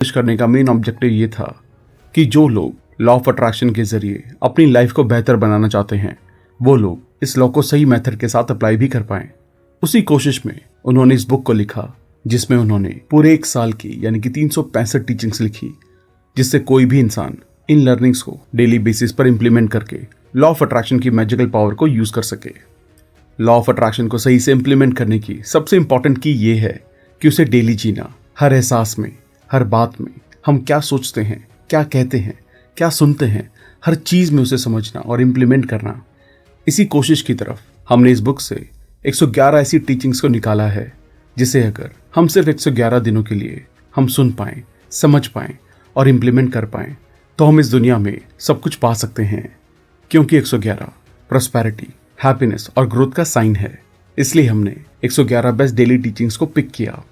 करने का main objective ये था कि जो लोग लॉ ऑफ अट्रैक्शन के जरिए अपनी लाइफ को बेहतर बनाना चाहते हैं वो लोग इस लॉ को सही मेथड के साथ अप्लाई भी कर पाएं। उसी कोशिश में उन्होंने इस बुक को लिखा जिसमें उन्होंने पूरे 1 साल की यानी कि 365 टीचिंग्स लिखी, जिससे कोई भी इंसान इन लर्निंग्स को डेली बेसिस पर इंप्लीमेंट करके लॉ ऑफ अट्रैक्शन की मैजिकल पावर को यूज कर सके। लॉ ऑफ अट्रैक्शन को सही से इंप्लीमेंट करने की सबसे इंपॉर्टेंट की ये है कि उसे डेली जीना, हर एहसास में, हर बात में, हम क्या सोचते हैं, क्या कहते हैं, क्या सुनते हैं, हर चीज में उसे समझना और इम्प्लीमेंट करना। इसी कोशिश की तरफ हमने इस बुक से 111 ऐसी टीचिंग्स को निकाला है जिसे अगर हम सिर्फ 111 दिनों के लिए हम सुन पाएं, समझ पाएं और इम्प्लीमेंट कर पाएं तो हम इस दुनिया में सब कुछ पा सकते हैं, क्योंकि 111 प्रॉस्पेरिटी, हैप्पीनेस और ग्रोथ का साइन है। इसलिए हमने 111 बेस्ट डेली टीचिंग्स को पिक किया।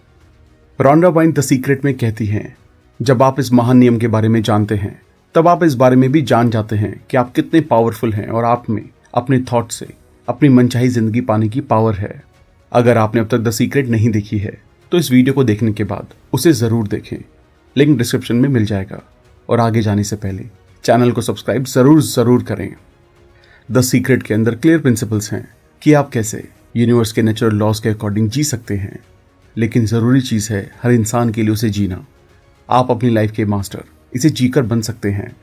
रॉन्डा बाइन द सीक्रेट में कहती हैं, जब आप इस महान नियम के बारे में जानते हैं तब आप इस बारे में भी जान जाते हैं कि आप कितने पावरफुल हैं और आप में अपने थॉट से अपनी मनचाही जिंदगी पाने की पावर है। अगर आपने अब तक द सीक्रेट नहीं देखी है तो इस वीडियो को देखने के बाद उसे जरूर देखें, लिंक डिस्क्रिप्शन में मिल जाएगा। और आगे जाने से पहले चैनल को सब्सक्राइब जरूर करें। द सीक्रेट के अंदर क्लियर प्रिंसिपल्स हैं कि आप कैसे यूनिवर्स के नेचुरल लॉज के अकॉर्डिंग जी सकते हैं, लेकिन जरूरी चीज है हर इंसान के लिए उसे जीना। आप अपनी लाइफ के मास्टर इसे जीकर बन सकते हैं।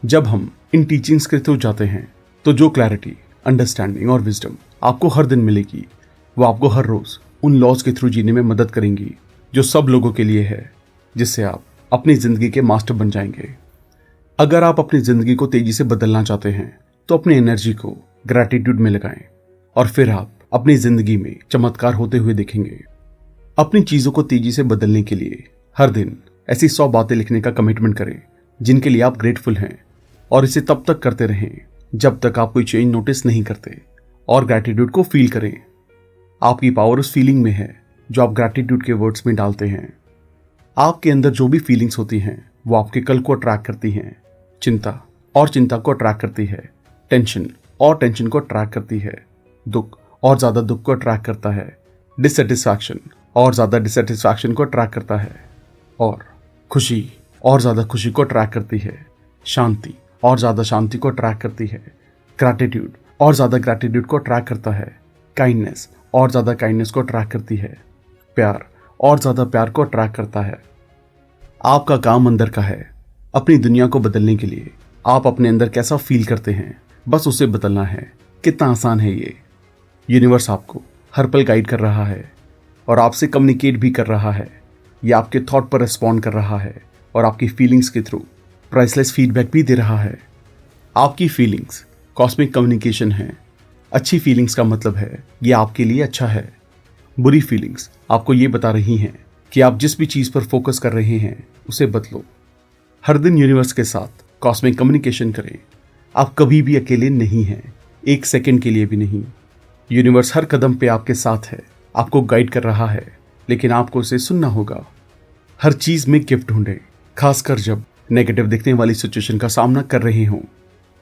जब हम इन टीचिंग्स के थ्रू जाते हैं तो जो क्लैरिटी, अंडरस्टैंडिंग और विजडम आपको हर दिन मिलेगी वो आपको हर रोज उन लॉज के थ्रू जीने में मदद करेंगी जो सब लोगों के लिए है, जिससे आप अपनी जिंदगी के मास्टर बन जाएंगे। अगर आप अपनी जिंदगी को तेजी से बदलना चाहते हैं तो अपनी एनर्जी को ग्रैटिट्यूड में लगाएं और फिर आप अपनी जिंदगी में चमत्कार होते हुए देखेंगे। अपनी चीजों को तेजी से बदलने के लिए हर दिन ऐसी 100 बातें लिखने का कमिटमेंट करें जिनके लिए आप ग्रेटफुल हैं, और इसे तब तक करते रहें जब तक आप कोई चेंज नोटिस नहीं करते। और ग्रैटिट्यूड को फील करें। आपकी पावर उस फीलिंग में है जो आप ग्रैटिट्यूड के वर्ड्स में डालते हैं। आपके अंदर जो भी फीलिंग्स होती हैं वो आपके कल को अट्रैक्ट करती हैं। चिंता और चिंता को अट्रैक्ट करती है। टेंशन और टेंशन को अट्रैक्ट करती है। दुख और ज्यादा दुख को अट्रैक्ट करता है। डिससेटिस्फैक्शन और ज्यादा डिससेटिस्फैक्शन को अट्रैक्ट करता है। और खुशी और ज्यादा खुशी को अट्रैक्ट करती है। शांति और ज्यादा शांति को अट्रैक्ट करती है। ग्रैटिट्यूड और ज्यादा ग्रैटिट्यूड को अट्रैक्ट करता है। काइंडनेस और ज्यादा काइंडनेस को अट्रैक्ट करती है। प्यार और ज्यादा प्यार को अट्रैक्ट करता है। आपका काम अंदर का है। अपनी दुनिया को बदलने के लिए आप अपने अंदर कैसा फील करते हैं बस उसे बदलना है। कितना आसान है ये। यूनिवर्स आपको हर पल गाइड कर रहा है और आपसे कम्युनिकेट भी कर रहा है। ये आपके थॉट पर रिस्पॉन्ड कर रहा है और आपकी फीलिंग्स के थ्रू प्राइसलेस फीडबैक भी दे रहा है। आपकी फीलिंग्स कॉस्मिक कम्युनिकेशन है। अच्छी फीलिंग्स का मतलब है ये आपके लिए अच्छा है। बुरी फीलिंग्स आपको ये बता रही हैं कि आप जिस भी चीज पर फोकस कर रहे हैं उसे बदलो। हर दिन यूनिवर्स के साथ कॉस्मिक कम्युनिकेशन करें। आप कभी भी अकेले नहीं हैं, 1 सेकंड के लिए भी नहीं। यूनिवर्स हर कदम पे आपके साथ है, आपको गाइड कर रहा है, लेकिन आपको उसे सुनना होगा। हर चीज में गिफ्ट ढूंढें, खासकर जब नेगेटिव दिखने वाली सिचुएशन का सामना कर रहे हों।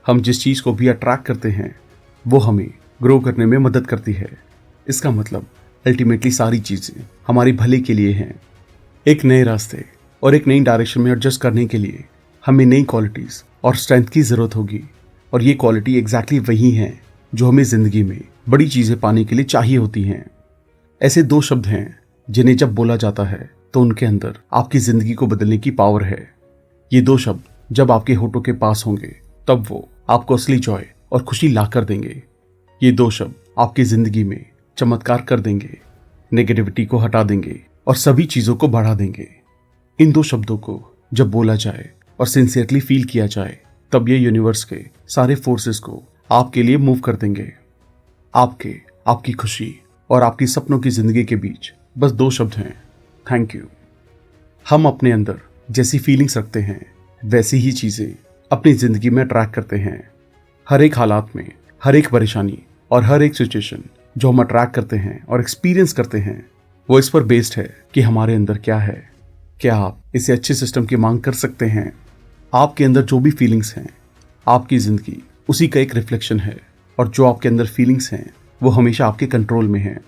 हम जिस चीज को भी अट्रैक्ट करते हैं वो हमें ग्रो करने में मदद करती है। इसका मतलब अल्टीमेटली सारी चीजें हमारे भले के लिए हैं। एक नए रास्ते और एक नई डायरेक्शन में एडजस्ट करने के लिए हमें नई क्वालिटीज और स्ट्रेंथ की जरूरत होगी, और ये क्वालिटी एग्जैक्टली वही है जो हमें जिंदगी में बड़ी चीजें पाने के लिए चाहिए होती हैं। ऐसे 2 शब्द हैं जिन्हें जब बोला जाता है तो उनके अंदर आपकी जिंदगी को बदलने की पावर है। ये 2 शब्द जब आपके होठों के पास होंगे तब वो आपको असली जॉय और खुशी ला कर देंगे। ये 2 शब्द आपकी जिंदगी में चमत्कार कर देंगे, नेगेटिविटी को हटा देंगे और सभी चीजों को बढ़ा देंगे। इन 2 शब्दों को जब बोला जाए और सिंसियरली फील किया जाए तब ये यूनिवर्स के सारे फोर्सेस को आपके लिए मूव कर देंगे। आपकी खुशी और आपकी सपनों की जिंदगी के बीच बस 2 शब्द हैं, थैंक यू। हम अपने अंदर जैसी फीलिंग्स रखते हैं वैसी ही चीजें अपनी जिंदगी में अट्रैक्ट करते हैं। हर एक हालात में, हर एक परेशानी और हर एक सिचुएशन जो हम अट्रैक्ट करते हैं और एक्सपीरियंस करते हैं वो इस पर बेस्ड है कि हमारे अंदर क्या है। क्या आप इसे अच्छे सिस्टम की मांग कर सकते हैं? आपके अंदर जो भी फीलिंग्स हैं आपकी जिंदगी उसी का एक रिफ्लेक्शन है, और जो आपके अंदर फीलिंग्स हैं वो हमेशा आपके कंट्रोल में हैं।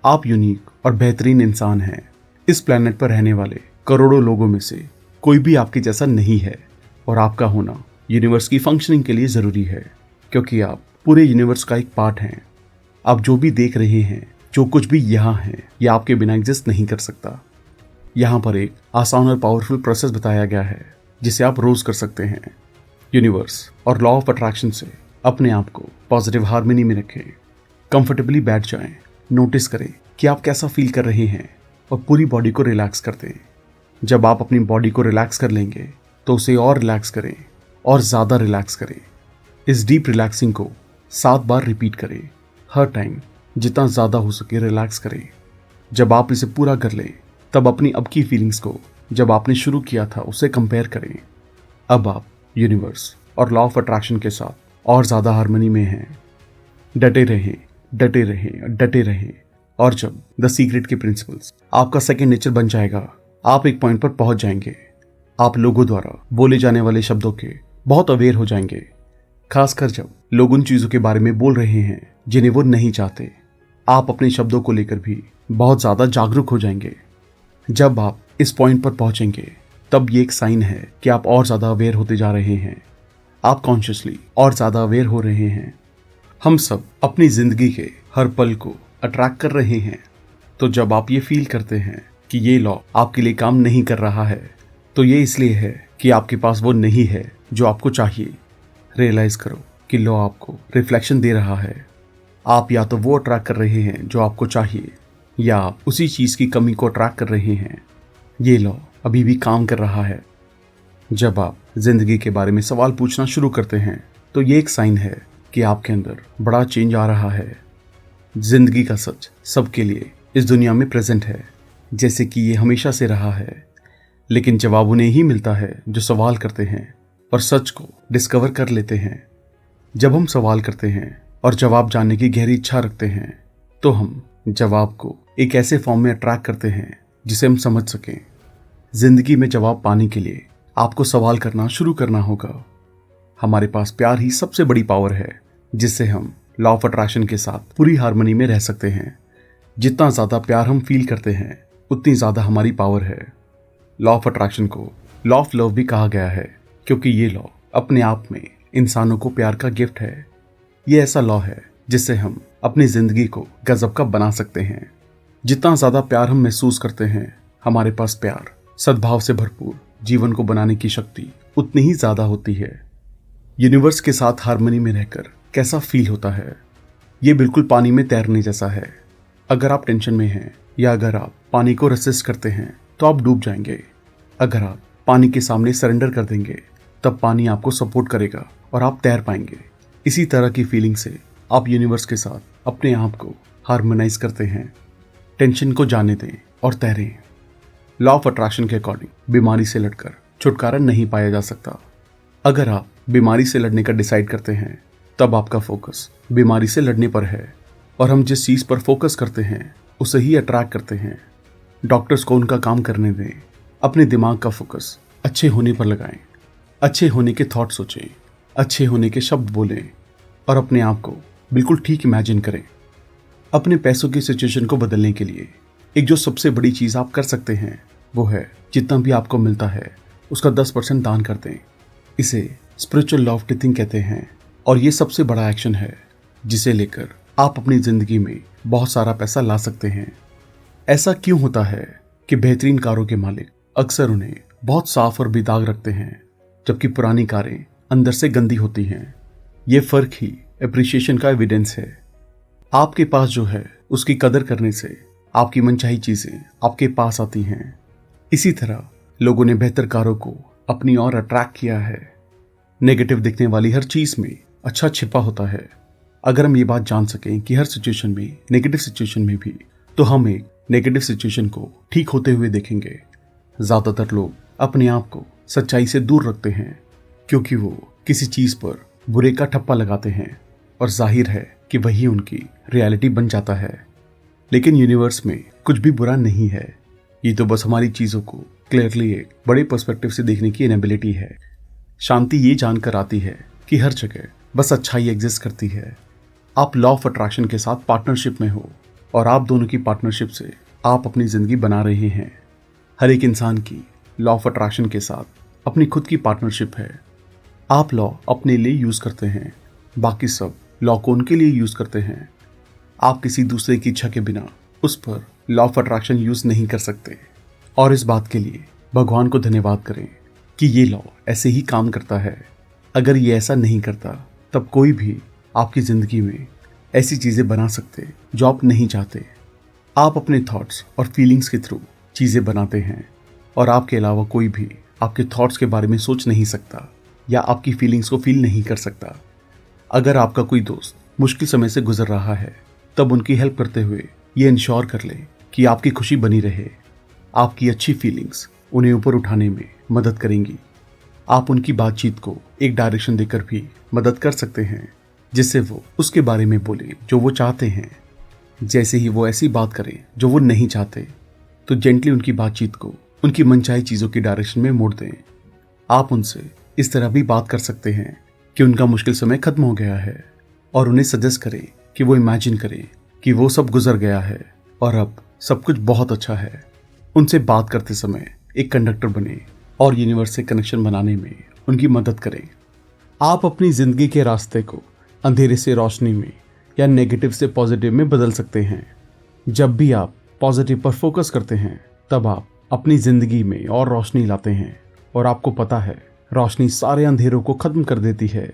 आप यूनिक और बेहतरीन इंसान हैं। इस प्लेनेट पर रहने वाले करोड़ों लोगों में से कोई भी आपके जैसा नहीं है और आपका होना यूनिवर्स की फंक्शनिंग के लिए ज़रूरी है, क्योंकि आप पूरे यूनिवर्स का एक पार्ट हैं। आप जो भी देख रहे हैं, जो कुछ भी यहाँ है, यह आपके बिना एग्जिस्ट नहीं कर सकता। यहाँ पर एक आसान और पावरफुल प्रोसेस बताया गया है जिसे आप रोज कर सकते हैं। यूनिवर्स और लॉ ऑफ अट्रैक्शन से अपने आप को पॉजिटिव हार्मनी में रखें। कंफर्टेबली बैठ जाएं, नोटिस करें कि आप कैसा फील कर रहे हैं और पूरी बॉडी को रिलैक्स कर दें। जब आप अपनी बॉडी को रिलैक्स कर लेंगे तो उसे और रिलैक्स करें और ज़्यादा रिलैक्स करें। इस डीप रिलैक्सिंग को 7 बार रिपीट करें। हर टाइम जितना ज़्यादा हो सके रिलैक्स करें। जब आप इसे पूरा कर लें तब अपनी अब की फीलिंग्स को जब आपने शुरू किया था उसे कंपेयर करें। अब आप यूनिवर्स और लॉ ऑफ अट्रैक्शन के साथ और ज़्यादा हार्मनी में हैं। डटे रहें, डटे रहें, डटे रहें। और जब द सीक्रेट के प्रिंसिपल्स आपका सेकेंड नेचर बन जाएगा, आप एक पॉइंट पर पहुंच जाएंगे। आप लोगों द्वारा बोले जाने वाले शब्दों के बहुत अवेयर हो जाएंगे, खासकर जब लोग उन चीज़ों के बारे में बोल रहे हैं जिन्हें वो नहीं चाहते। आप अपने शब्दों को लेकर भी बहुत ज़्यादा जागरूक हो जाएंगे। जब आप इस पॉइंट पर पहुंचेंगे तब ये एक साइन है कि आप और ज़्यादा अवेयर होते जा रहे हैं। आप कॉन्शियसली और ज़्यादा अवेयर हो रहे हैं। हम सब अपनी ज़िंदगी के हर पल को अट्रैक्ट कर रहे हैं। तो जब आप ये फील करते हैं कि ये लॉ आपके लिए काम नहीं कर रहा है, तो ये इसलिए है कि आपके पास वो नहीं है जो आपको चाहिए। रियलाइज़ करो कि लॉ आपको रिफ्लेक्शन दे रहा है। आप या तो वो अट्रैक्ट कर रहे हैं जो आपको चाहिए, या आप उसी चीज़ की कमी को अट्रैक्ट कर रहे हैं। ये लॉ अभी भी काम कर रहा है। जब आप जिंदगी के बारे में सवाल पूछना शुरू करते हैं तो ये एक साइन है कि आपके अंदर बड़ा चेंज आ रहा है। जिंदगी का सच सबके लिए इस दुनिया में प्रेजेंट है, जैसे कि ये हमेशा से रहा है। लेकिन जवाब उन्हें ही मिलता है जो सवाल करते हैं और सच को डिस्कवर कर लेते हैं। जब हम सवाल करते हैं और जवाब जानने की गहरी इच्छा रखते हैं तो हम जवाब को एक ऐसे फॉर्म में अट्रैक्ट करते हैं जिसे हम समझ सकें। जिंदगी में जवाब पाने के लिए आपको सवाल करना शुरू करना होगा। हमारे पास प्यार ही सबसे बड़ी पावर है जिससे हम लॉ ऑफ अट्रैक्शन के साथ पूरी हार्मनी में रह सकते हैं। जितना ज़्यादा प्यार हम फील करते हैं उतनी ज़्यादा हमारी पावर है। लॉ ऑफ अट्रैक्शन को लॉ ऑफ लव भी कहा गया है, क्योंकि ये लॉ अपने आप में इंसानों को प्यार का गिफ्ट है। ये ऐसा लॉ है जिससे हम अपनी ज़िंदगी को गजब का बना सकते हैं। जितना ज़्यादा प्यार हम महसूस करते हैं, हमारे पास प्यार, सद्भाव से भरपूर जीवन को बनाने की शक्ति उतनी ही ज़्यादा होती है। यूनिवर्स के साथ हार्मनी में रहकर कैसा फील होता है? ये बिल्कुल पानी में तैरने जैसा है। अगर आप टेंशन में हैं या अगर आप पानी को रेसिस्ट करते हैं तो आप डूब जाएंगे। अगर आप पानी के सामने सरेंडर कर देंगे तब पानी आपको सपोर्ट करेगा और आप तैर पाएंगे। इसी तरह की फीलिंग से आप यूनिवर्स के साथ अपने आप को हार्मोनाइज करते हैं। टेंशन को जाने दें और तैरें। लॉ ऑफ अट्रैक्शन के अकॉर्डिंग बीमारी से लड़कर छुटकारा नहीं पाया जा सकता। अगर आप बीमारी से लड़ने का डिसाइड करते हैं तब आपका फोकस बीमारी से लड़ने पर है, और हम जिस चीज़ पर फोकस करते हैं उसे ही अट्रैक्ट करते हैं। डॉक्टर्स को उनका काम करने दें। अपने दिमाग का फोकस अच्छे होने पर लगाएं। अच्छे होने के थॉट सोचें, अच्छे होने के शब्द बोलें और अपने आप को बिल्कुल ठीक इमेजिन करें। अपने पैसों की सिचुएशन को बदलने के लिए एक जो सबसे बड़ी चीज़ आप कर सकते हैं वो है जितना भी आपको मिलता है उसका 10% दान कर दें। इसे स्पिरिचुअल लॉ ऑफ टिथिंग कहते हैं, और ये सबसे बड़ा एक्शन है जिसे लेकर आप अपनी ज़िंदगी में बहुत सारा पैसा ला सकते हैं। ऐसा क्यों होता है कि बेहतरीन कारों के मालिक अक्सर उन्हें बहुत साफ और बेदाग रखते हैं, जबकि पुरानी कारें अंदर से गंदी होती हैं? ये फ़र्क ही एप्रिसिएशन का एविडेंस है। आपके पास जो है उसकी कदर करने से आपकी मनचाही चीज़ें आपके पास आती हैं। इसी तरह लोगों ने बेहतर कारों को अपनी ओर अट्रैक्ट किया है। नेगेटिव दिखने वाली हर चीज़ में अच्छा छिपा होता है। अगर हम ये बात जान सकें कि हर सिचुएशन में, नेगेटिव सिचुएशन में भी, तो हम एक नेगेटिव सिचुएशन को ठीक होते हुए देखेंगे। ज़्यादातर लोग अपने आप को सच्चाई से दूर रखते हैं क्योंकि वो किसी चीज़ पर बुरे का ठप्पा लगाते हैं, और जाहिर है कि वही उनकी रियलिटी बन जाता है। लेकिन यूनिवर्स में कुछ भी बुरा नहीं है। ये तो बस हमारी चीज़ों को क्लियरली एक बड़े पर्सपेक्टिव से देखने की इनेबिलिटी है। शांति ये जानकर आती है कि हर जगह बस अच्छाई एग्जिस्ट करती है। आप लॉ ऑफ अट्रैक्शन के साथ पार्टनरशिप में हो, और आप दोनों की पार्टनरशिप से आप अपनी ज़िंदगी बना रहे हैं। हर एक इंसान की लॉ ऑफ अट्रैक्शन के साथ अपनी खुद की पार्टनरशिप है। आप लॉ अपने लिए यूज करते हैं, बाकी सब लॉ को उनके लिए यूज करते हैं। आप किसी दूसरे की इच्छा के बिना उस पर लॉ ऑफ अट्रैक्शन यूज नहीं कर सकते। और इस बात के लिए भगवान को धन्यवाद करें कि ये लॉ ऐसे ही काम करता है। अगर ये ऐसा नहीं करता तब कोई भी आपकी जिंदगी में ऐसी चीजें बना सकते जो आप नहीं चाहते। आप अपने थॉट्स और फीलिंग्स के थ्रू चीजें बनाते हैं और आपके अलावा कोई भी आपके थॉट्स के बारे में सोच नहीं सकता या आपकी फीलिंग्स को फील नहीं कर सकता। अगर आपका कोई दोस्त मुश्किल समय से गुजर रहा है तब उनकी हेल्प करते हुए ये इंश्योर कर ले कि आपकी खुशी बनी रहे। आपकी अच्छी फीलिंग्स उन्हें ऊपर उठाने में मदद करेंगी। आप उनकी बातचीत को एक डायरेक्शन देकर भी मदद कर सकते हैं जिससे वो उसके बारे में बोले जो वो चाहते हैं। जैसे ही वो ऐसी बात करें जो वो नहीं चाहते तो जेंटली उनकी बातचीत को उनकी मनचाही चीज़ों की डायरेक्शन में मोड़ दें। आप उनसे इस तरह भी बात कर सकते हैं कि उनका मुश्किल समय खत्म हो गया है और उन्हें सजेस्ट करें कि वो इमेजिन करें कि वो सब गुजर गया है और अब सब कुछ बहुत अच्छा है। उनसे बात करते समय एक कंडक्टर बने और यूनिवर्स से कनेक्शन बनाने में उनकी मदद करें। आप अपनी जिंदगी के रास्ते को अंधेरे से रोशनी में या नेगेटिव से पॉजिटिव में बदल सकते हैं। जब भी आप पॉजिटिव पर फोकस करते हैं तब आप अपनी जिंदगी में और रोशनी लाते हैं और आपको पता है रोशनी सारे अंधेरों को खत्म कर देती है।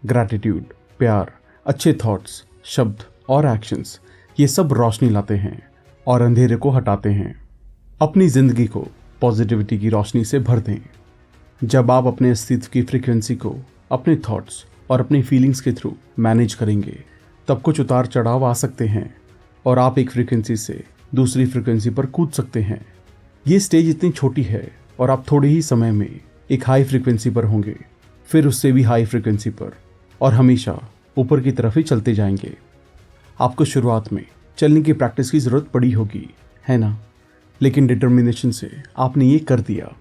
ग्रैटिट्यूड, प्यार, अच्छे थॉट्स, शब्द और एक्शंस ये सब रोशनी लाते हैं और अंधेरे को हटाते हैं। अपनी जिंदगी को पॉजिटिविटी की रोशनी से भर दें। जब आप अपने अस्तित्व की फ्रीक्वेंसी को अपने थॉट्स और अपनी फीलिंग्स के थ्रू मैनेज करेंगे तब कुछ उतार चढ़ाव आ सकते हैं और आप एक फ्रीक्वेंसी से दूसरी फ्रीक्वेंसी पर कूद सकते हैं। ये स्टेज इतनी छोटी है और आप थोड़े ही समय में एक हाई फ्रीक्वेंसी पर होंगे, फिर उससे भी हाई फ्रीक्वेंसी पर और हमेशा ऊपर की तरफ ही चलते जाएंगे। आपको शुरुआत में चलने की प्रैक्टिस की ज़रूरत पड़ी होगी, है ना? लेकिन डिटर्मिनेशन से आपने ये कर दिया।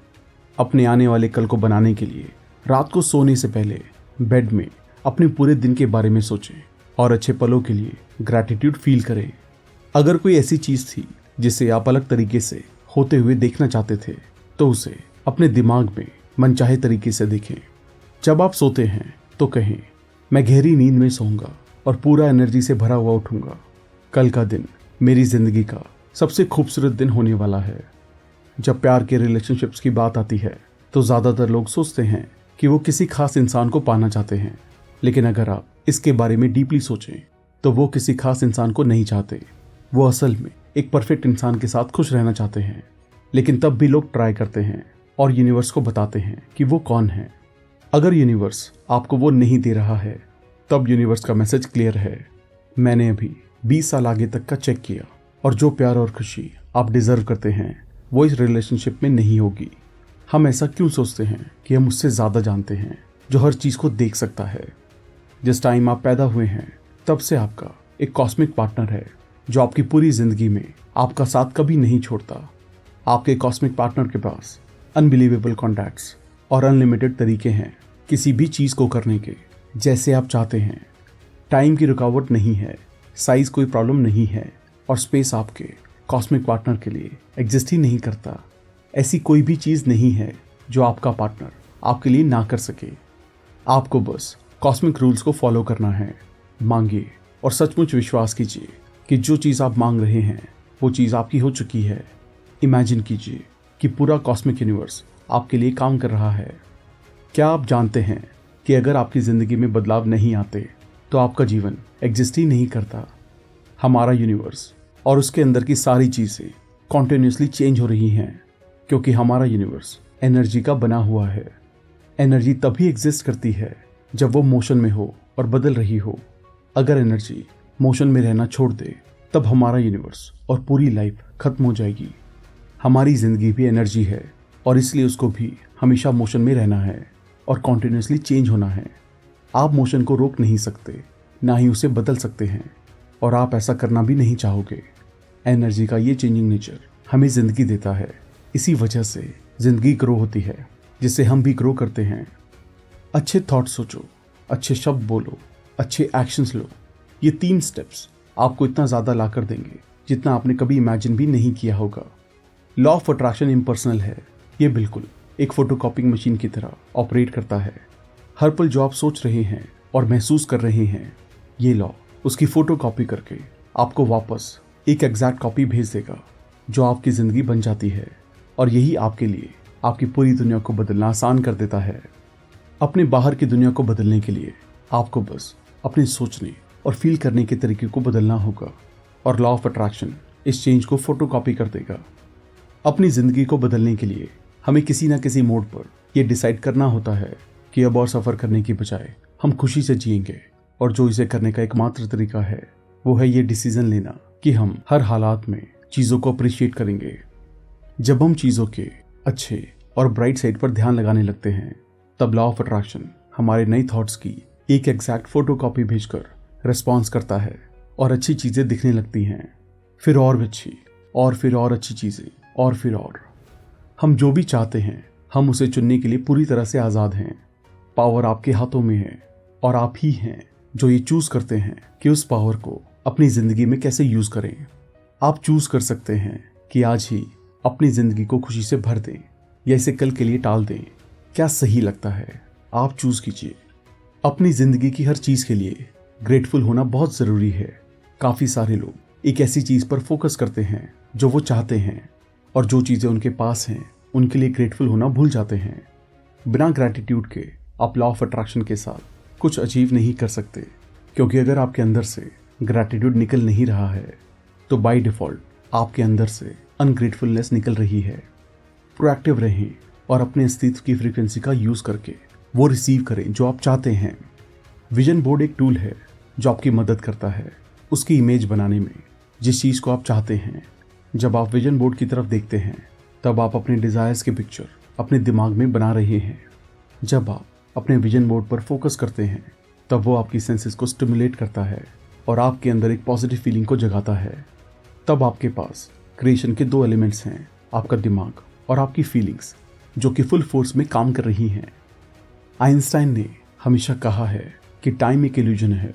अपने आने वाले कल को बनाने के लिए रात को सोने से पहले बेड में अपने पूरे दिन के बारे में सोचें और अच्छे पलों के लिए ग्रैटिट्यूड फील करें। अगर कोई ऐसी चीज़ थी जिसे आप अलग तरीके से होते हुए देखना चाहते थे तो उसे अपने दिमाग में मनचाहे तरीके से देखें। जब आप सोते हैं तो कहें, मैं गहरी नींद में सोऊंगा और पूरा एनर्जी से भरा हुआ उठूंगा। कल का दिन मेरी जिंदगी का सबसे खूबसूरत दिन होने वाला है। जब प्यार के रिलेशनशिप्स की बात आती है तो ज़्यादातर लोग सोचते हैं कि वो किसी खास इंसान को पाना चाहते हैं, लेकिन अगर आप इसके बारे में डीपली सोचें तो वो किसी खास इंसान को नहीं चाहते। वो असल में एक परफेक्ट इंसान के साथ खुश रहना चाहते हैं, लेकिन तब भी लोग ट्राई करते हैं और यूनिवर्स को बताते हैं कि वो कौन है। अगर यूनिवर्स आपको वो नहीं दे रहा है तब यूनिवर्स का मैसेज क्लियर है। मैंने अभी 20 साल आगे तक का चेक किया और जो प्यार और खुशी आप डिजर्व करते हैं वो इस रिलेशनशिप में नहीं होगी। हम ऐसा क्यों सोचते हैं कि हम उससे ज़्यादा जानते हैं जो हर चीज़ को देख सकता है। जिस टाइम आप पैदा हुए हैं तब से आपका एक कॉस्मिक पार्टनर है जो आपकी पूरी ज़िंदगी में आपका साथ कभी नहीं छोड़ता। आपके कॉस्मिक पार्टनर के पास अनबिलीवेबल कॉन्टैक्ट्स और अनलिमिटेड तरीके हैं किसी भी चीज़ को करने के जैसे आप चाहते हैं। टाइम की रुकावट नहीं है, साइज़ कोई प्रॉब्लम नहीं है और स्पेस आपके कॉस्मिक पार्टनर के लिए एग्जिस्ट ही नहीं करता। ऐसी कोई भी चीज़ नहीं है जो आपका पार्टनर आपके लिए ना कर सके। आपको बस कॉस्मिक रूल्स को फॉलो करना है। मांगिए और सचमुच विश्वास कीजिए कि जो चीज़ आप मांग रहे हैं वो चीज़ आपकी हो चुकी है। इमेजिन कीजिए कि पूरा कॉस्मिक यूनिवर्स आपके लिए काम कर रहा है। क्या आप जानते हैं कि अगर आपकी ज़िंदगी में बदलाव नहीं आते तो आपका जीवन एग्जिस्ट ही नहीं करता। हमारा यूनिवर्स और उसके अंदर की सारी चीज़ें कॉन्टिन्यूसली चेंज हो रही हैं क्योंकि हमारा यूनिवर्स एनर्जी का बना हुआ है। एनर्जी तभी एग्जिस्ट करती है जब वो मोशन में हो और बदल रही हो। अगर एनर्जी मोशन में रहना छोड़ दे तब हमारा यूनिवर्स और पूरी लाइफ खत्म हो जाएगी। हमारी ज़िंदगी भी एनर्जी है और इसलिए उसको भी हमेशा मोशन में रहना है और कॉन्टिन्यूसली चेंज होना है। आप मोशन को रोक नहीं सकते, ना ही उसे बदल सकते हैं और आप ऐसा करना भी नहीं चाहोगे। एनर्जी का ये चेंजिंग नेचर हमें ज़िंदगी देता है। इसी वजह से ज़िंदगी ग्रो होती है जिससे हम भी ग्रो करते हैं। अच्छे थॉट सोचो, अच्छे शब्द बोलो, अच्छे एक्शंस लो। ये 3 स्टेप्स आपको इतना ज़्यादा ला कर देंगे जितना आपने कभी इमेजिन भी नहीं किया होगा। लॉ ऑफ अट्रैक्शन इम्पर्सनल है, ये बिल्कुल एक फोटोकॉपिंग मशीन की तरह ऑपरेट करता है। हर पल जो आप सोच रहे हैं और महसूस कर रहे हैं, ये लॉ उसकी फोटोकॉपी करके आपको वापस एक एग्जैक्ट कॉपी भेज देगा जो आपकी ज़िंदगी बन जाती है। और यही आपके लिए आपकी पूरी दुनिया को बदलना आसान कर देता है। अपने बाहर की दुनिया को बदलने के लिए आपको बस अपने सोचने और फील करने के तरीके को बदलना होगा, और लॉ ऑफ अट्रैक्शन इस चेंज को फोटोकॉपी कर देगा। अपनी ज़िंदगी को बदलने के लिए हमें किसी न किसी मोड पर यह डिसाइड करना होता है कि अब और सफ़र करने की बजाय हम खुशी से जिएंगे, और जो इसे करने का एकमात्र तरीका है वो है ये डिसीजन लेना कि हम हर हालात में चीज़ों को अप्रिशिएट करेंगे। जब हम चीज़ों के अच्छे और ब्राइट साइड पर ध्यान लगाने लगते हैं, तब लॉ ऑफ अट्रैक्शन हमारे नई थॉट्स की एक एग्जैक्ट फोटोकॉपी भेजकर रिस्पॉन्स करता है और अच्छी चीज़ें दिखने लगती हैं, फिर और भी अच्छी, और फिर और अच्छी चीज़ें, और फिर और। हम जो भी चाहते हैं हम उसे चुनने के लिए पूरी तरह से आज़ाद हैं। पावर आपके हाथों में है, और आप ही हैं जो ये चूज़ करते हैं कि उस पावर को अपनी ज़िंदगी में कैसे यूज़ करें। आप चूज़ कर सकते हैं कि आज ही अपनी ज़िंदगी को खुशी से भर दें या इसे कल के लिए टाल दें। क्या सही लगता है, आप चूज़ कीजिए। अपनी ज़िंदगी की हर चीज़ के लिए ग्रेटफुल होना बहुत ज़रूरी है। काफ़ी सारे लोग एक ऐसी चीज़ पर फोकस करते हैं जो वो चाहते हैं, और जो चीज़ें उनके पास हैं उनके लिए ग्रेटफुल होना भूल जाते हैं। बिना ग्रैटिट्यूड के आप लॉ ऑफ अट्रैक्शन के साथ कुछ अचीव नहीं कर सकते, क्योंकि अगर आपके अंदर से ग्रैटिट्यूड निकल नहीं रहा है तो बाय डिफ़ॉल्ट आपके अंदर से अनग्रेटफुलनेस निकल रही है। प्रोएक्टिव रहें और अपने अस्तित्व की फ्रीक्वेंसी का यूज़ करके वो रिसीव करें जो आप चाहते हैं। विजन बोर्ड एक टूल है जो आपकी मदद करता है उसकी इमेज बनाने में, जिस चीज़ को आप चाहते हैं। जब आप विजन बोर्ड की तरफ देखते हैं तब आप अपने डिज़ायर्स की पिक्चर अपने दिमाग में बना रहे हैं। जब आप अपने विजन बोर्ड पर फोकस करते हैं तब वो आपकी सेंसेस को स्टिमुलेट करता है और आपके अंदर एक पॉजिटिव फीलिंग को जगाता है। तब आपके पास क्रिएशन के दो एलिमेंट्स हैं, आपका दिमाग और आपकी फीलिंग्स, जो कि फुल फोर्स में काम कर रही हैं। आइंस्टाइन ने हमेशा कहा है कि टाइम एक इल्यूजन है।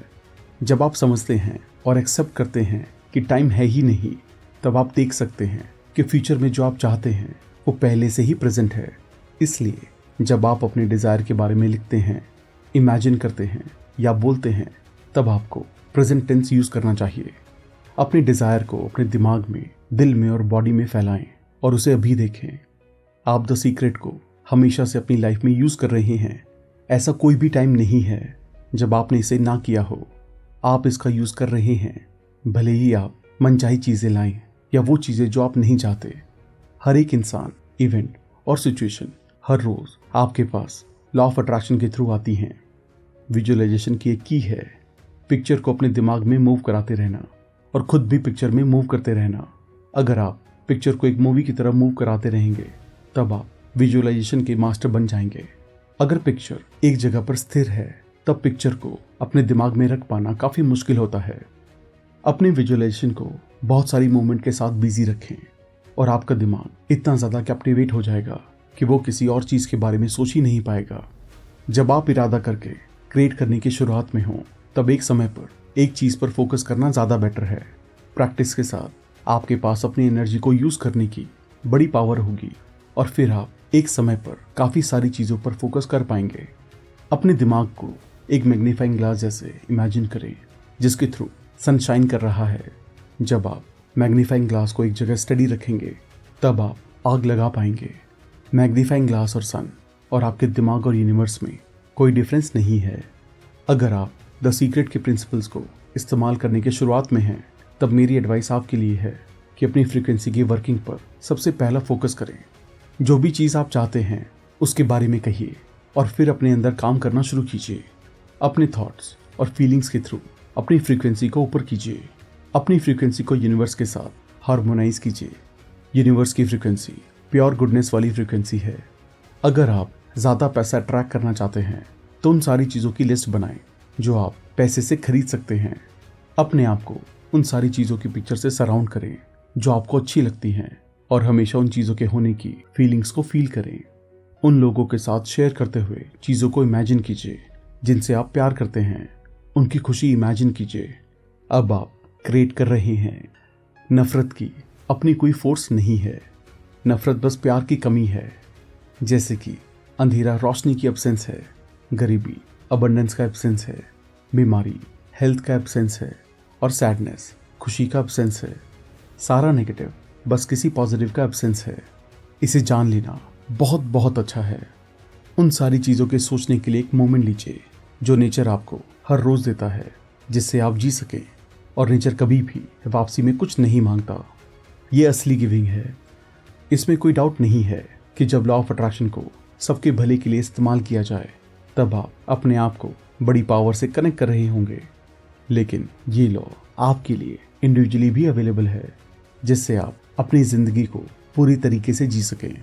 जब आप समझते हैं और एक्सेप्ट करते हैं कि टाइम है ही नहीं, तब आप देख सकते हैं कि फ्यूचर में जो आप चाहते हैं वो पहले से ही प्रेजेंट है। इसलिए जब आप अपने डिज़ायर के बारे में लिखते हैं, इमेजिन करते हैं या बोलते हैं, तब आपको प्रेजेंट टेंस यूज़ करना चाहिए। अपने डिज़ायर को अपने दिमाग में, दिल में और बॉडी में फैलाएं और उसे अभी देखें। आप द सीक्रेट को हमेशा से अपनी लाइफ में यूज़ कर रहे हैं। ऐसा कोई भी टाइम नहीं है जब आपने इसे ना किया हो। आप इसका यूज़ कर रहे हैं, भले ही आप मनचाही चीज़ें लाएं या वो चीज़ें जो आप नहीं चाहते। हर एक इंसान, इवेंट और सिचुएशन हर रोज़ आपके पास लॉ ऑफ अट्रैक्शन के थ्रू आती हैं। विजुअलाइजेशन की एक की है पिक्चर को अपने दिमाग में मूव कराते रहना और खुद भी पिक्चर में मूव करते रहना। अगर आप पिक्चर को एक मूवी की तरह मूव कराते रहेंगे तब आप विजुअलाइजेशन के मास्टर बन जाएंगे। अगर पिक्चर एक जगह पर स्थिर है तब पिक्चर को अपने दिमाग में रख पाना काफ़ी मुश्किल होता है। अपने विजुअलाइजेशन को बहुत सारी मूवमेंट के साथ बिजी रखें और आपका दिमाग इतना ज़्यादा कैप्टिवेट हो जाएगा कि वो किसी और चीज़ के बारे में सोच ही नहीं पाएगा। जब आप इरादा करके क्रिएट करने की शुरुआत में हों तब एक समय पर एक चीज़ पर फोकस करना ज़्यादा बेटर है। प्रैक्टिस के साथ आपके पास अपनी एनर्जी को यूज़ करने की बड़ी पावर होगी और फिर आप एक समय पर काफ़ी सारी चीज़ों पर फोकस कर पाएंगे। अपने दिमाग को एक मैग्नीफाइंग ग्लास जैसे इमेजिन करें जिसके थ्रू सनशाइन कर रहा है। जब आप मैग्नीफाइंग ग्लास को एक जगह स्टडी रखेंगे तब आप आग लगा पाएंगे। मैग्नीफाइंग ग्लास और सन और आपके दिमाग और यूनिवर्स में कोई डिफरेंस नहीं है। अगर आप द सीक्रेट के प्रिंसिपल्स को इस्तेमाल करने के शुरुआत में हैं तब मेरी एडवाइस आपके लिए है कि अपनी फ्रीक्वेंसी की वर्किंग पर सबसे पहला फोकस करें। जो भी चीज़ आप चाहते हैं उसके बारे में कहिए और फिर अपने अंदर काम करना शुरू कीजिए। अपने थॉट्स और फीलिंग्स के थ्रू अपनी फ्रीक्वेंसी को ऊपर कीजिए। अपनी फ्रीक्वेंसी को यूनिवर्स के साथ हार्मोनाइज कीजिए। यूनिवर्स की फ्रीक्वेंसी प्योर गुडनेस वाली फ्रीक्वेंसी है। अगर आप ज़्यादा पैसा अट्रैक्ट करना चाहते हैं तो उन सारी चीज़ों की लिस्ट बनाएं जो आप पैसे से खरीद सकते हैं। अपने आप को उन सारी चीज़ों की पिक्चर से सराउंड करें जो आपको अच्छी लगती हैं और हमेशा उन चीज़ों के होने की फीलिंग्स को फील करें। उन लोगों के साथ शेयर करते हुए चीज़ों को इमेजिन कीजिए जिनसे आप प्यार करते हैं। उनकी खुशी इमेजिन कीजिए। अब आप क्रिएट कर रहे हैं। नफ़रत की अपनी कोई फोर्स नहीं है। नफ़रत बस प्यार की कमी है। जैसे कि अंधेरा रोशनी की एब्सेंस है, गरीबी अबंडेंस का एब्सेंस है, बीमारी हेल्थ का एब्सेंस है, और सैडनेस खुशी का एब्सेंस है। सारा नेगेटिव बस किसी पॉजिटिव का एब्सेंस है। इसे जान लेना बहुत बहुत अच्छा है। उन सारी चीज़ों के सोचने के लिए एक मोमेंट लीजिए जो नेचर आपको हर रोज़ देता है, जिससे आप जी सकें। और नेचर कभी भी वापसी में कुछ नहीं मांगता। ये असली गिविंग है। इसमें कोई डाउट नहीं है कि जब लॉ ऑफ अट्रैक्शन को सबके भले के लिए इस्तेमाल किया जाए तब आप अपने आप को बड़ी पावर से कनेक्ट कर रहे होंगे। लेकिन ये लॉ आपके लिए इंडिविजुअली भी अवेलेबल है, जिससे आप अपनी ज़िंदगी को पूरी तरीके से जी सकें।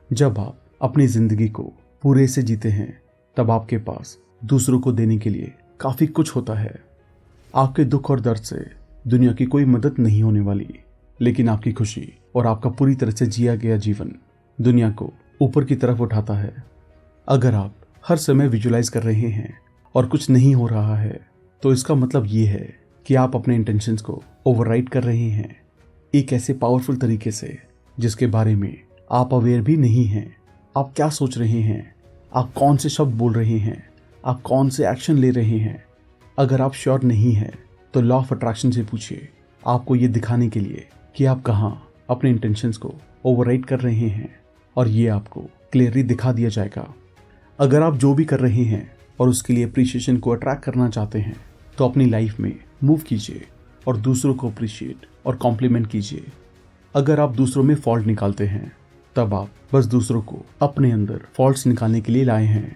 जब आप अपनी ज़िंदगी को पूरे से जीते हैं तब आपके पास दूसरों को देने के लिए काफ़ी कुछ होता है। आपके दुख और दर्द से दुनिया की कोई मदद नहीं होने वाली, लेकिन आपकी खुशी और आपका पूरी तरह से जिया गया जीवन दुनिया को ऊपर की तरफ उठाता है। अगर आप हर समय विजुलाइज कर रहे हैं और कुछ नहीं हो रहा है तो इसका मतलब ये है कि आप अपने इंटेंशंस को ओवरराइड कर रहे हैं, एक ऐसे पावरफुल तरीके से जिसके बारे में आप अवेयर भी नहीं हैं। आप क्या सोच रहे हैं, आप कौन से शब्द बोल रहे हैं, आप कौन से एक्शन ले रहे हैं। अगर आप श्योर नहीं हैं तो लॉ ऑफ अट्रैक्शन से पूछिए, आपको ये दिखाने के लिए कि आप कहाँ अपने इंटेंशंस को ओवरराइड कर रहे हैं, और ये आपको क्लियरली दिखा दिया जाएगा। अगर आप जो भी कर रहे हैं और उसके लिए अप्रिशिएशन को अट्रैक्ट करना चाहते हैं तो अपनी लाइफ में मूव कीजिए और दूसरों को अप्रिशिएट और कॉम्प्लीमेंट कीजिए। अगर आप दूसरों में फॉल्ट निकालते हैं तब आप बस दूसरों को अपने अंदर फॉल्ट्स निकालने के लिए लाए हैं।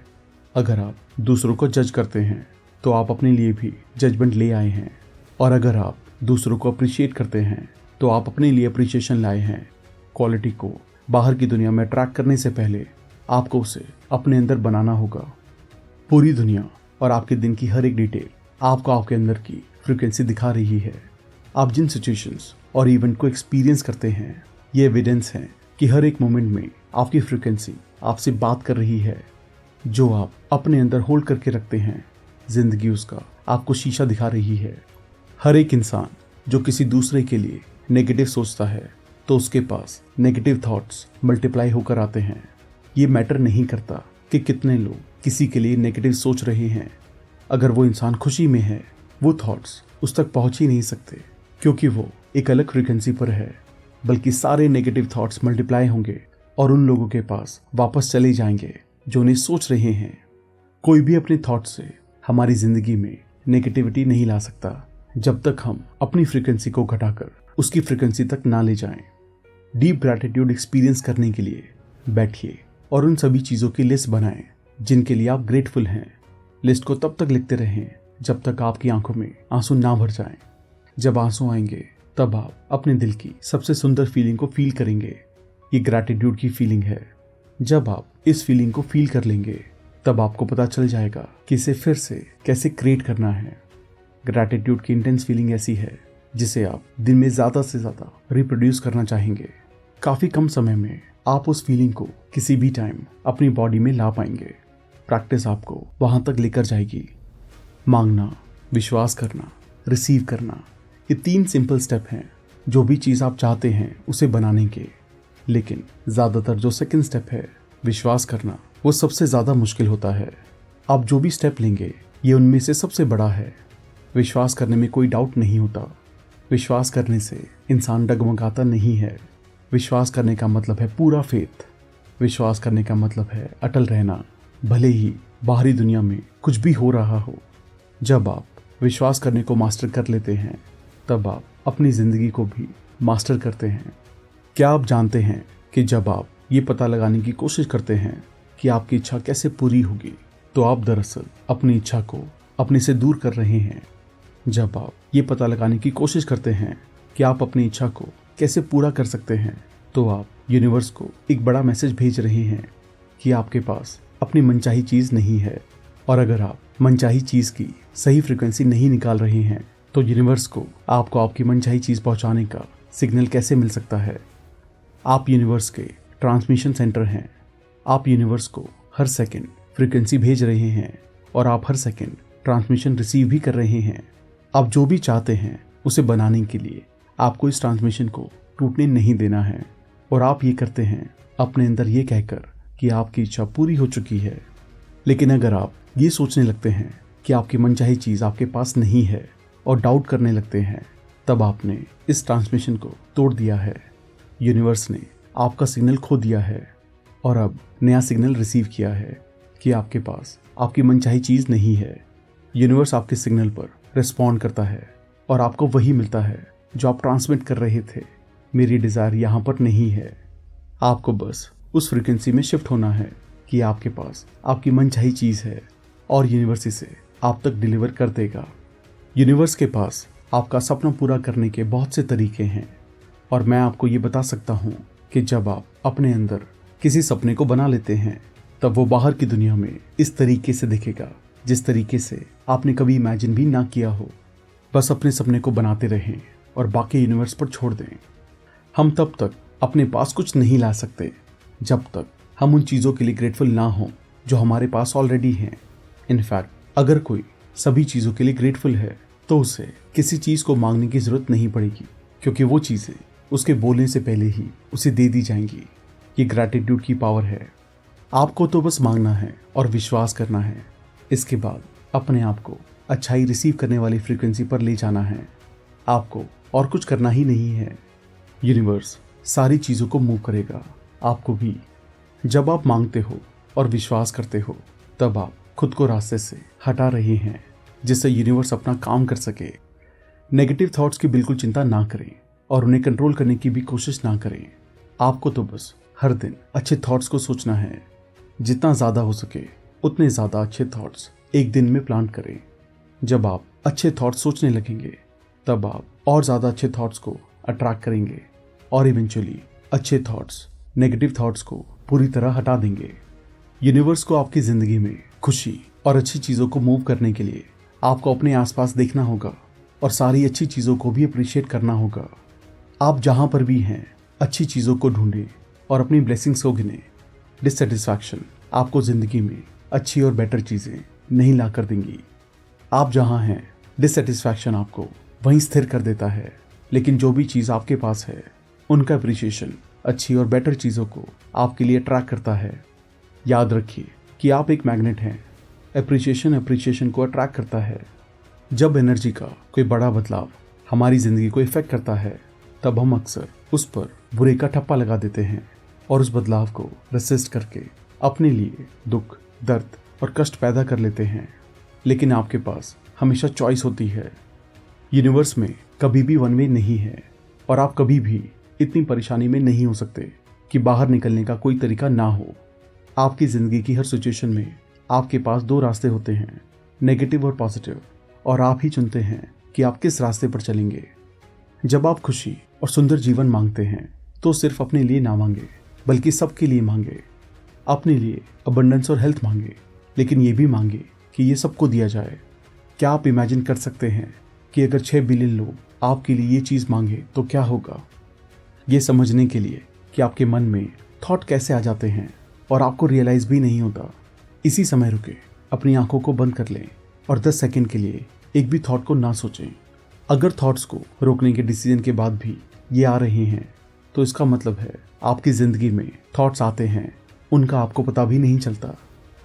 अगर आप दूसरों को जज करते हैं तो आप अपने लिए भी जजमेंट ले आए हैं। और अगर आप दूसरों को अप्रिशिएट करते हैं तो आप अपने लिए अप्रिशिएशन लाए हैं। क्वालिटी को बाहर की दुनिया में अट्रैक्ट करने से पहले आपको उसे अपने अंदर बनाना होगा। पूरी दुनिया और आपके दिन की हर एक डिटेल आपको आपके अंदर की फ्रीक्वेंसी दिखा रही है। आप जिन सिचुएशंस और इवेंट को एक्सपीरियंस करते हैं, ये एविडेंस है कि हर एक मोमेंट में आपकी फ्रीक्वेंसी आपसे बात कर रही है। जो आप अपने अंदर होल्ड करके रखते हैं, जिंदगी उसका आपको शीशा दिखा रही है। हर एक इंसान जो किसी दूसरे के लिए नेगेटिव सोचता है तो उसके पास नेगेटिव थॉट्स मल्टीप्लाई होकर आते हैं। ये मैटर नहीं करता कि कितने लोग किसी के लिए नेगेटिव सोच रहे हैं। अगर वो इंसान खुशी में है, वो थॉट्स उस तक पहुंच ही नहीं सकते, क्योंकि वो एक अलग फ्रीक्वेंसी पर है। बल्कि सारे नेगेटिव थॉट्स मल्टीप्लाई होंगे और उन लोगों के पास वापस चले जाएंगे जो उन्हें सोच रहे हैं। कोई भी अपने थॉट से हमारी जिंदगी में नेगेटिविटी नहीं ला सकता जब तक हम अपनी फ्रीक्वेंसी को घटाकर उसकी फ्रीक्वेंसी तक ना ले जाएं। डीप ग्रैटिट्यूड एक्सपीरियंस करने के लिए बैठिए और उन सभी चीज़ों की लिस्ट बनाएं जिनके लिए आप ग्रेटफुल हैं। लिस्ट को तब तक लिखते रहें जब तक आपकी आंखों में आंसू ना भर जाएं। जब आंसू आएंगे तब आप अपने दिल की सबसे सुंदर फीलिंग को फील करेंगे। ये ग्रैटिट्यूड की फीलिंग है। जब आप इस फीलिंग को फील कर लेंगे तब आपको पता चल जाएगा कि इसे फिर से कैसे क्रिएट करना है। ग्रैटिट्यूड की इंटेंस फीलिंग ऐसी है जिसे आप दिन में ज़्यादा से ज़्यादा रिप्रोड्यूस करना चाहेंगे। काफ़ी कम समय में आप उस फीलिंग को किसी भी टाइम अपनी बॉडी में ला पाएंगे। प्रैक्टिस आपको वहाँ तक लेकर जाएगी। मांगना, विश्वास करना, रिसीव करना, ये 3 सिंपल स्टेप हैं जो भी चीज़ आप चाहते हैं उसे बनाने के। लेकिन ज़्यादातर जो सेकंड स्टेप है, विश्वास करना, वो सबसे ज़्यादा मुश्किल होता है। आप जो भी स्टेप लेंगे ये उनमें से सबसे बड़ा है। विश्वास करने में कोई डाउट नहीं होता। विश्वास करने से इंसान डगमगाता नहीं है। विश्वास करने का मतलब है पूरा फेथ। विश्वास करने का मतलब है अटल रहना, भले ही बाहरी दुनिया में कुछ भी हो रहा हो। जब आप विश्वास करने को मास्टर कर लेते हैं तब आप अपनी ज़िंदगी को भी मास्टर करते हैं। क्या आप जानते हैं कि जब आप ये पता लगाने की कोशिश करते हैं कि आपकी इच्छा कैसे पूरी होगी तो आप दरअसल अपनी इच्छा को अपने से दूर कर रहे हैं। जब आप ये पता लगाने की कोशिश करते हैं कि आप अपनी इच्छा को कैसे पूरा कर सकते हैं तो आप यूनिवर्स को एक बड़ा मैसेज भेज रहे हैं कि आपके पास अपनी मनचाही चीज़ नहीं है। और अगर आप मनचाही चीज़ की सही फ्रीक्वेंसी नहीं निकाल रहे हैं तो यूनिवर्स को आपको आपकी मनचाही चीज़ पहुंचाने का सिग्नल कैसे मिल सकता है। आप यूनिवर्स के ट्रांसमिशन सेंटर हैं। आप यूनिवर्स को हर सेकंड फ्रीक्वेंसी भेज रहे हैं और आप हर सेकंड ट्रांसमिशन रिसीव भी कर रहे हैं। आप जो भी चाहते हैं उसे बनाने के लिए आपको इस ट्रांसमिशन को टूटने नहीं देना है। और आप ये करते हैं अपने अंदर ये कहकर कि आपकी इच्छा पूरी हो चुकी है। लेकिन अगर आप ये सोचने लगते हैं कि आपकी मनचाही चीज़ आपके पास नहीं है और डाउट करने लगते हैं, तब आपने इस ट्रांसमिशन को तोड़ दिया है। यूनिवर्स ने आपका सिग्नल खो दिया है और अब नया सिग्नल रिसीव किया है कि आपके पास आपकी मनचाही चीज़ नहीं है। यूनिवर्स आपके सिग्नल पर रिस्पॉन्ड करता है और आपको वही मिलता है जो आप ट्रांसमिट कर रहे थे। मेरी डिज़ायर यहाँ पर नहीं है। आपको बस उस फ्रीक्वेंसी में शिफ्ट होना है कि आपके पास आपकी मनचाही चीज़ है और यूनिवर्स इसे आप तक डिलीवर कर देगा। यूनिवर्स के पास आपका सपना पूरा करने के बहुत से तरीके हैं और मैं आपको ये बता सकता हूँ कि जब आप अपने अंदर किसी सपने को बना लेते हैं, तब वो बाहर की दुनिया में इस तरीके से दिखेगा जिस तरीके से आपने कभी इमेजिन भी ना किया हो। बस अपने सपने को बनाते रहें और बाकी यूनिवर्स पर छोड़ दें। हम तब तक अपने पास कुछ नहीं ला सकते जब तक हम उन चीज़ों के लिए ग्रेटफुल ना हों जो हमारे पास ऑलरेडी हैं। इनफैक्ट अगर कोई सभी चीज़ों के लिए ग्रेटफुल है तो उसे किसी चीज़ को मांगने की ज़रूरत नहीं पड़ेगी, क्योंकि वो चीज़ें उसके बोलने से पहले ही उसे दे दी जाएंगी। ये ग्रैटिट्यूड की पावर है। आपको तो बस मांगना है और विश्वास करना है। इसके बाद अपने आप को अच्छाई रिसीव करने वाली फ्रीक्वेंसी पर ले जाना है। आपको और कुछ करना ही नहीं है। यूनिवर्स सारी चीज़ों को मूव करेगा, आपको भी। जब आप मांगते हो और विश्वास करते हो, तब आप खुद को रास्ते से हटा रहे हैं जिससे यूनिवर्स अपना काम कर सके। नेगेटिव थॉट्स की बिल्कुल चिंता ना करें और उन्हें कंट्रोल करने की भी कोशिश ना करें। आपको तो बस हर दिन अच्छे थॉट्स को सोचना है। जितना ज़्यादा हो सके उतने ज़्यादा अच्छे थॉट्स एक दिन में प्लांट करें। जब आप अच्छे थॉट्स सोचने लगेंगे, तब आप और ज़्यादा अच्छे थॉट्स को अट्रैक्ट करेंगे और इवेंचुअली अच्छे थॉट्स नेगेटिव थॉट्स को पूरी तरह हटा देंगे। यूनिवर्स को आपकी ज़िंदगी में खुशी और अच्छी चीज़ों को मूव करने के लिए आपको अपने आसपास देखना होगा और सारी अच्छी चीज़ों को भी अप्रिशिएट करना होगा। आप जहाँ पर भी हैं अच्छी चीज़ों को ढूंढें और अपनी ब्लेसिंग्स को गिनें। डिससेटिस्फैक्शन आपको ज़िंदगी में अच्छी और बेटर चीज़ें नहीं ला कर देंगी। आप जहाँ हैं डिससेटिस्फैक्शन आपको वहीं स्थिर कर देता है, लेकिन जो भी चीज़ आपके पास है उनका अप्रिशिएशन अच्छी और बेटर चीज़ों को आपके लिए अट्रैक्ट करता है। याद रखिए कि आप एक मैग्नेट हैं। अप्रिशिएशन को अट्रैक्ट करता है। जब एनर्जी का कोई बड़ा बदलाव हमारी ज़िंदगी को इफेक्ट करता है, तब हम अक्सर उस पर बुरे का ठप्पा लगा देते हैं और उस बदलाव को रेसिस्ट करके अपने लिए दुख, दर्द और कष्ट पैदा कर लेते हैं। लेकिन आपके पास हमेशा चॉइस होती है। यूनिवर्स में कभी भी वन वे नहीं है और आप कभी भी इतनी परेशानी में नहीं हो सकते कि बाहर निकलने का कोई तरीका ना हो। आपकी ज़िंदगी की हर सिचुएशन में आपके पास दो रास्ते होते हैं, नेगेटिव और पॉजिटिव, और आप ही चुनते हैं कि आप किस रास्ते पर चलेंगे। जब आप खुशी और सुंदर जीवन मांगते हैं तो सिर्फ अपने लिए ना मांगे, बल्कि सबके लिए मांगे। अपने लिए अबंडेंस और हेल्थ मांगे, लेकिन ये भी मांगे कि ये सबको दिया जाए। क्या आप इमेजिन कर सकते हैं कि अगर 6 बिलियन लोग आपके लिए ये चीज़ मांगे तो क्या होगा? ये समझने के लिए कि आपके मन में थॉट कैसे आ जाते हैं और आपको रियलाइज़ भी नहीं होता, इसी समय रुके, अपनी आंखों को बंद कर लें और 10 सेकंड के लिए एक भी थॉट को ना सोचें। अगर थॉट्स को रोकने के डिसीजन के बाद भी ये आ रहे हैं, तो इसका मतलब है आपकी ज़िंदगी में थॉट्स आते हैं, उनका आपको पता भी नहीं चलता।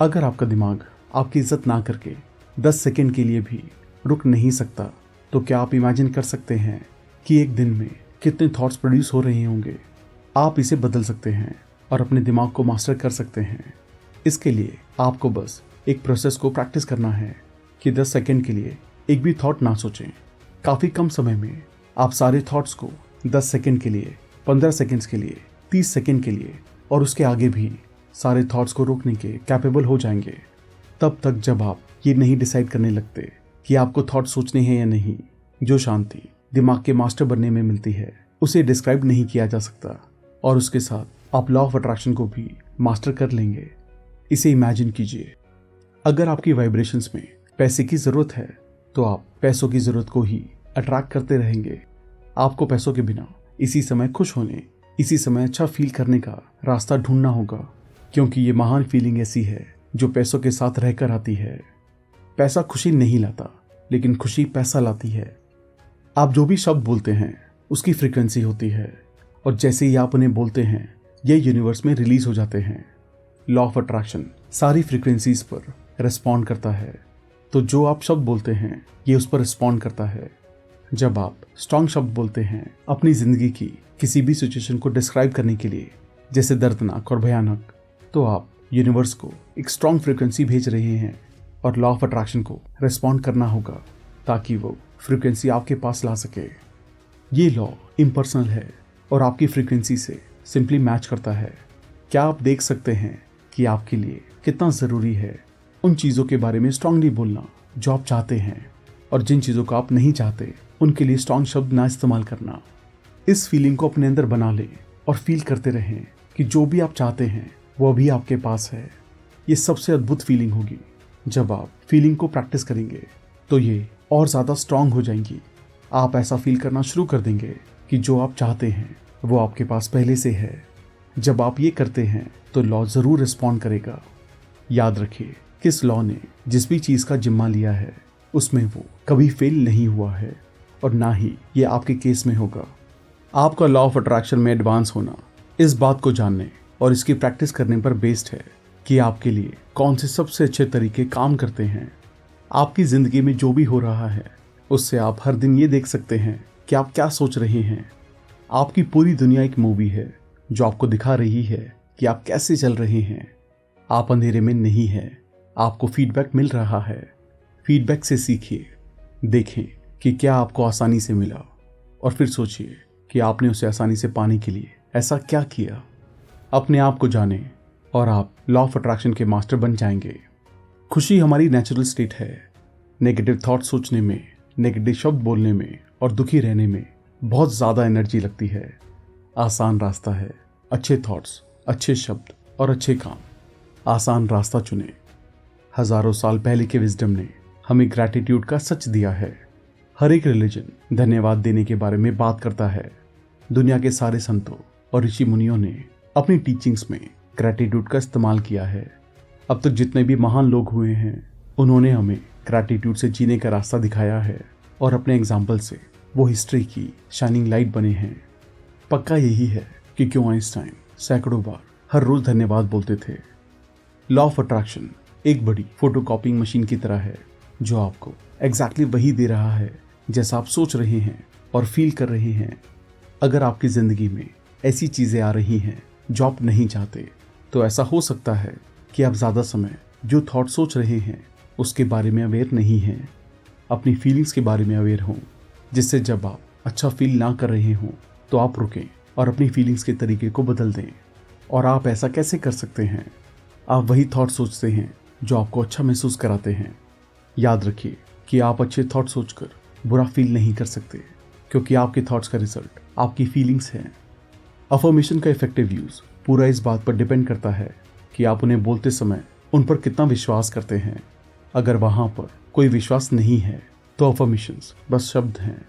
अगर आपका दिमाग आपकी इज्जत ना करके 10 सेकंड के लिए भी रुक नहीं सकता, तो क्या आप इमेजिन कर सकते हैं कि एक दिन में कितने थॉट्स प्रोड्यूस हो रहे होंगे? आप इसे बदल सकते हैं और अपने दिमाग को मास्टर कर सकते हैं। इसके लिए आपको बस एक प्रोसेस को प्रैक्टिस करना है कि 10 सेकंड के लिए एक भी थॉट ना सोचें। काफ़ी कम समय में आप सारे थॉट्स को 10 सेकंड के लिए, 15 सेकंड्स के लिए, 30 सेकंड के लिए और उसके आगे भी सारे थॉट्स को रोकने के कैपेबल हो जाएंगे। तब तक जब आप ये नहीं डिसाइड करने लगते कि आपको थॉट सोचने हैं या नहीं, जो शांति दिमाग के मास्टर बनने में मिलती है उसे डिस्क्राइब नहीं किया जा सकता, और उसके साथ आप लॉ ऑफ अट्रैक्शन को भी मास्टर कर लेंगे। इसे इमेजिन कीजिए, अगर आपकी वाइब्रेशंस में पैसे की ज़रूरत है तो आप पैसों की ज़रूरत को ही अट्रैक्ट करते रहेंगे। आपको पैसों के बिना इसी समय खुश होने, इसी समय अच्छा फील करने का रास्ता ढूंढना होगा, क्योंकि ये महान फीलिंग ऐसी है जो पैसों के साथ रहकर आती है। पैसा खुशी नहीं लाता, लेकिन खुशी पैसा लाती है। आप जो भी शब्द बोलते हैं उसकी फ्रीक्वेंसी होती है, और जैसे ही आप उन्हें बोलते हैं ये यूनिवर्स में रिलीज हो जाते हैं। लॉ ऑफ अट्रैक्शन सारी फ्रीक्वेंसीज पर रिस्पॉन्ड करता है। तो जो आप शब्द बोलते हैं ये उस पर रिस्पॉन्ड करता है। जब आप स्ट्रॉन्ग शब्द बोलते हैं अपनी जिंदगी की किसी भी सिचुएशन को डिस्क्राइब करने के लिए, जैसे दर्दनाक और भयानक, तो आप यूनिवर्स को एक स्ट्रॉन्ग फ्रीक्वेंसी भेज रहे हैं और लॉ ऑफ अट्रैक्शन को रिस्पॉन्ड करना होगा ताकि वो फ्रीक्वेंसी आपके पास ला सके। ये लॉ इम्पर्सनल है और आपकी फ्रीक्वेंसी से सिंपली मैच करता है। क्या आप देख सकते हैं कि आपके लिए कितना ज़रूरी है उन चीज़ों के बारे में स्ट्रांगली बोलना जो आप चाहते हैं, और जिन चीज़ों को आप नहीं चाहते उनके लिए स्ट्रांग शब्द ना इस्तेमाल करना। इस फीलिंग को अपने अंदर बना लें और फील करते रहें कि जो भी आप चाहते हैं वो अभी आपके पास है। ये सबसे अद्भुत फीलिंग होगी। जब आप फीलिंग को प्रैक्टिस करेंगे तो ये और ज़्यादा स्ट्रांग हो जाएंगी। आप ऐसा फील करना शुरू कर देंगे कि जो आप चाहते हैं वो आपके पास पहले से है। जब आप ये करते हैं तो लॉ ज़रूर रिस्पॉन्ड करेगा। याद रखिए, किस लॉ ने जिस भी चीज़ का जिम्मा लिया है उसमें वो कभी फेल नहीं हुआ है और ना ही ये आपके केस में होगा। आपका लॉ ऑफ अट्रैक्शन में एडवांस होना इस बात को जानने और इसकी प्रैक्टिस करने पर बेस्ड है कि आपके लिए कौन से सबसे अच्छे तरीके काम करते हैं। आपकी ज़िंदगी में जो भी हो रहा है उससे आप हर दिन ये देख सकते हैं कि आप क्या सोच रहे हैं। आपकी पूरी दुनिया एक मूवी है जो आपको दिखा रही है कि आप कैसे चल रहे हैं। आप अंधेरे में नहीं हैं, आपको फीडबैक मिल रहा है। फीडबैक से सीखिए, देखें कि क्या आपको आसानी से मिला और फिर सोचिए कि आपने उसे आसानी से पाने के लिए ऐसा क्या किया। अपने आप को जानें और आप लॉ ऑफ अट्रैक्शन के मास्टर बन जाएंगे। खुशी हमारी नेचुरल स्टेट है। नेगेटिव थॉट सोचने में, नेगेटिव शब्द बोलने में और दुखी रहने में बहुत ज़्यादा एनर्जी लगती है। आसान रास्ता है अच्छे थॉट्स, अच्छे शब्द और अच्छे काम। आसान रास्ता चुनें। हजारों साल पहले के विजडम ने हमें ग्रैटिट्यूड का सच दिया है। हर एक रिलीजन धन्यवाद देने के बारे में बात करता है। दुनिया के सारे संतों और ऋषि मुनियों ने अपनी टीचिंग्स में ग्रैटिट्यूड का इस्तेमाल किया है। अब तक जितने भी महान लोग हुए हैं उन्होंने हमें ग्रैटिट्यूड से जीने का रास्ता दिखाया है और अपने एग्जाम्पल से वो हिस्ट्री की शाइनिंग लाइट बने हैं। पक्का यही है कि क्यों आइंस्टाइन सैकड़ों बार हर रोज धन्यवाद बोलते थे। लॉ ऑफ अट्रैक्शन एक बड़ी फोटोकॉपिंग मशीन की तरह है जो आपको एग्जैक्टली वही दे रहा है जैसा आप सोच रहे हैं और फील कर रहे हैं। अगर आपकी ज़िंदगी में ऐसी चीज़ें आ रही हैं जो आप नहीं चाहते तो ऐसा हो सकता है कि आप ज़्यादा समय जो थॉट सोच रहे हैं उसके बारे में अवेयर नहीं हैं। अपनी फीलिंग्स के बारे में अवेयर हों, जिससे जब आप अच्छा फील ना कर रहे हों तो आप रुकें और अपनी फीलिंग्स के तरीके को बदल दें। और आप ऐसा कैसे कर सकते हैं? आप वही थॉट सोचते हैं जो आपको अच्छा महसूस कराते हैं। याद रखिए कि आप अच्छे थॉट सोचकर बुरा फील नहीं कर सकते, क्योंकि आपके थॉट्स का रिजल्ट आपकी फीलिंग्स हैं। अफर्मेशन का इफेक्टिव यूज़ पूरा इस बात पर डिपेंड करता है कि आप उन्हें बोलते समय उन पर कितना विश्वास करते हैं। अगर वहाँ पर कोई विश्वास नहीं है तो अफर्मेशंस बस शब्द हैं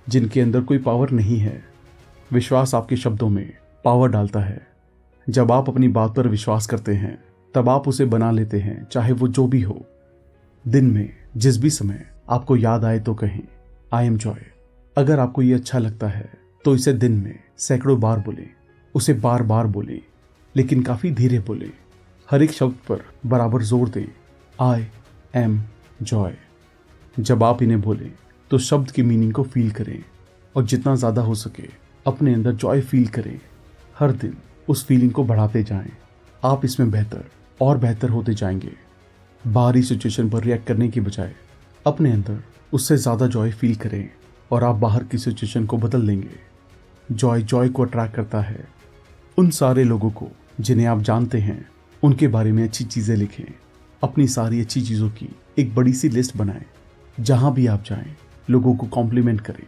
जिनके अंदर कोई पावर नहीं है। विश्वास आपके शब्दों में पावर डालता है। जब आप अपनी बात पर विश्वास करते हैं तब आप उसे बना लेते हैं, चाहे वो जो भी हो। दिन में जिस भी समय आपको याद आए तो कहें आई एम जॉय। अगर आपको ये अच्छा लगता है तो इसे दिन में सैकड़ों बार बोलें। उसे बार बार बोलें, लेकिन काफ़ी धीरे बोलें। हर एक शब्द पर बराबर जोर दें। I am Joy. जब आप इन्हें बोलें तो शब्द की मीनिंग को फील करें और जितना ज़्यादा हो सके अपने अंदर जॉय फील करें। हर दिन उस फीलिंग को बढ़ाते जाएं। आप इसमें बेहतर और बेहतर होते जाएंगे। बाहरी सिचुएशन पर रिएक्ट करने की बजाय अपने अंदर उससे ज़्यादा जॉय फील करें और आप बाहर की सिचुएशन को बदल देंगे। जॉय को अट्रैक्ट करता है। उन सारे लोगों को जिन्हें आप जानते हैं उनके बारे में अच्छी चीज़ें लिखें। अपनी सारी अच्छी चीज़ों की एक बड़ी सी लिस्ट बनाएं। जहाँ भी आप जाएं लोगों को कॉम्प्लीमेंट करें।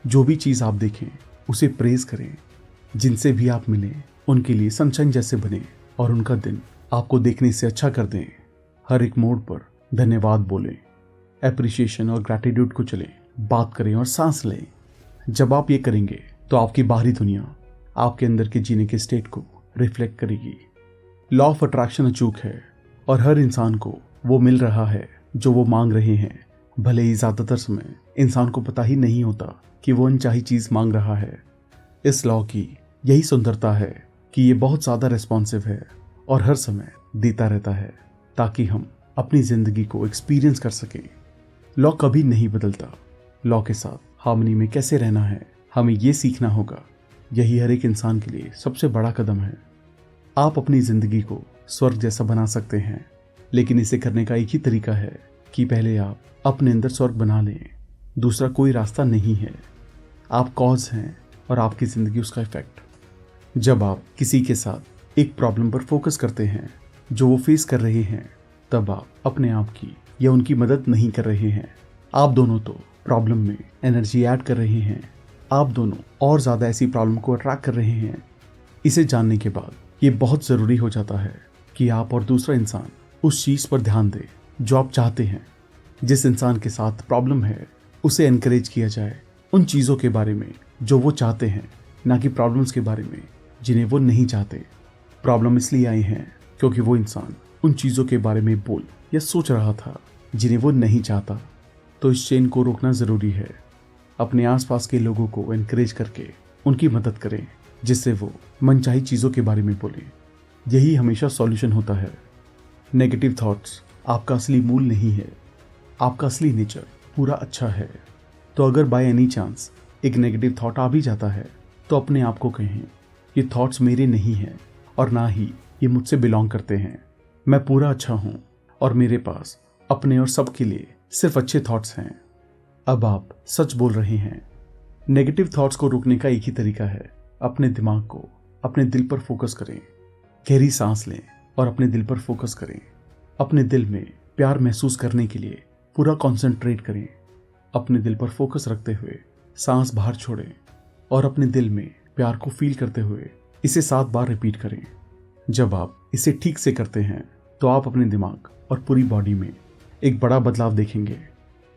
जो भी चीज़ आप देखें उसे प्रेज़ करें। जिनसे भी आप मिलें उनके लिए सनशाइन जैसे बने और उनका दिन आपको देखने से अच्छा कर दें। हर एक मोड़ पर धन्यवाद बोलें। एप्रिशिएशन और ग्रैटिट्यूड को चलें, बात करें और सांस लें। जब आप ये करेंगे तो आपकी बाहरी दुनिया आपके अंदर के जीने के स्टेट को रिफ्लेक्ट करेगी। लॉ ऑफ अट्रैक्शन अचूक है और हर इंसान को वो मिल रहा है जो वो मांग रहे हैं। भले ही ज़्यादातर समय इंसान को पता ही नहीं होता कि वो अनचाही चीज़ मांग रहा है। इस लॉ की यही सुंदरता है कि ये बहुत ज़्यादा रिस्पॉन्सिव है और हर समय देता रहता है ताकि हम अपनी जिंदगी को एक्सपीरियंस कर सकें। लॉ कभी नहीं बदलता। लॉ के साथ हार्मनी में कैसे रहना है, हमें ये सीखना होगा। यही हर एक इंसान के लिए सबसे बड़ा कदम है। आप अपनी जिंदगी को स्वर्ग जैसा बना सकते हैं, लेकिन इसे करने का एक ही तरीका है कि पहले आप अपने अंदर स्वर्ग बना लें। दूसरा कोई रास्ता नहीं है। आप कॉज हैं और आपकी जिंदगी उसका इफेक्ट। जब आप किसी के साथ एक प्रॉब्लम पर फोकस करते हैं जो वो फेस कर रहे हैं, तब आप अपने आप की या उनकी मदद नहीं कर रहे हैं। आप दोनों तो प्रॉब्लम में एनर्जी ऐड कर रहे हैं। आप दोनों और ज़्यादा ऐसी प्रॉब्लम को अट्रैक्ट कर रहे हैं। इसे जानने के बाद ये बहुत ज़रूरी हो जाता है कि आप और दूसरा इंसान उस चीज़ पर ध्यान दें जो आप चाहते हैं। जिस इंसान के साथ प्रॉब्लम है उसे एनकरेज किया जाए उन चीज़ों के बारे में जो वो चाहते हैं, ना कि प्रॉब्लम्स के बारे में जिन्हें वो नहीं चाहते। प्रॉब्लम इसलिए आई हैं क्योंकि वो इंसान उन चीज़ों के बारे में बोल या सोच रहा था जिन्हें वो नहीं चाहता। तो इस चेन को रोकना ज़रूरी है। अपने आसपास के लोगों को एनकरेज करके उनकी मदद करें जिससे वो मनचाही चीज़ों के बारे में बोलें। यही हमेशा सॉल्यूशन होता है। नेगेटिव थॉट्स आपका असली मूल नहीं है। आपका असली नेचर पूरा अच्छा है। तो अगर बाय एनी चांस एक नेगेटिव थॉट आ भी जाता है तो अपने आप को कहें, ये थॉट्स मेरे नहीं हैं और ना ही ये मुझसे बिलोंग करते हैं। मैं पूरा अच्छा हूँ और मेरे पास अपने और सबके लिए सिर्फ अच्छे थॉट्स हैं। अब आप सच बोल रहे हैं। नेगेटिव थॉट्स को रोकने का एक ही तरीका है, अपने दिमाग को अपने दिल पर फोकस करें। गहरी सांस लें और अपने दिल पर फोकस करें। अपने दिल में प्यार महसूस करने के लिए पूरा कंसंट्रेट करें। अपने दिल पर फोकस रखते हुए सांस बाहर छोड़ें और अपने दिल में प्यार को फील करते हुए इसे 7 बार रिपीट करें। जब आप इसे ठीक से करते हैं तो आप अपने दिमाग और पूरी बॉडी में एक बड़ा बदलाव देखेंगे।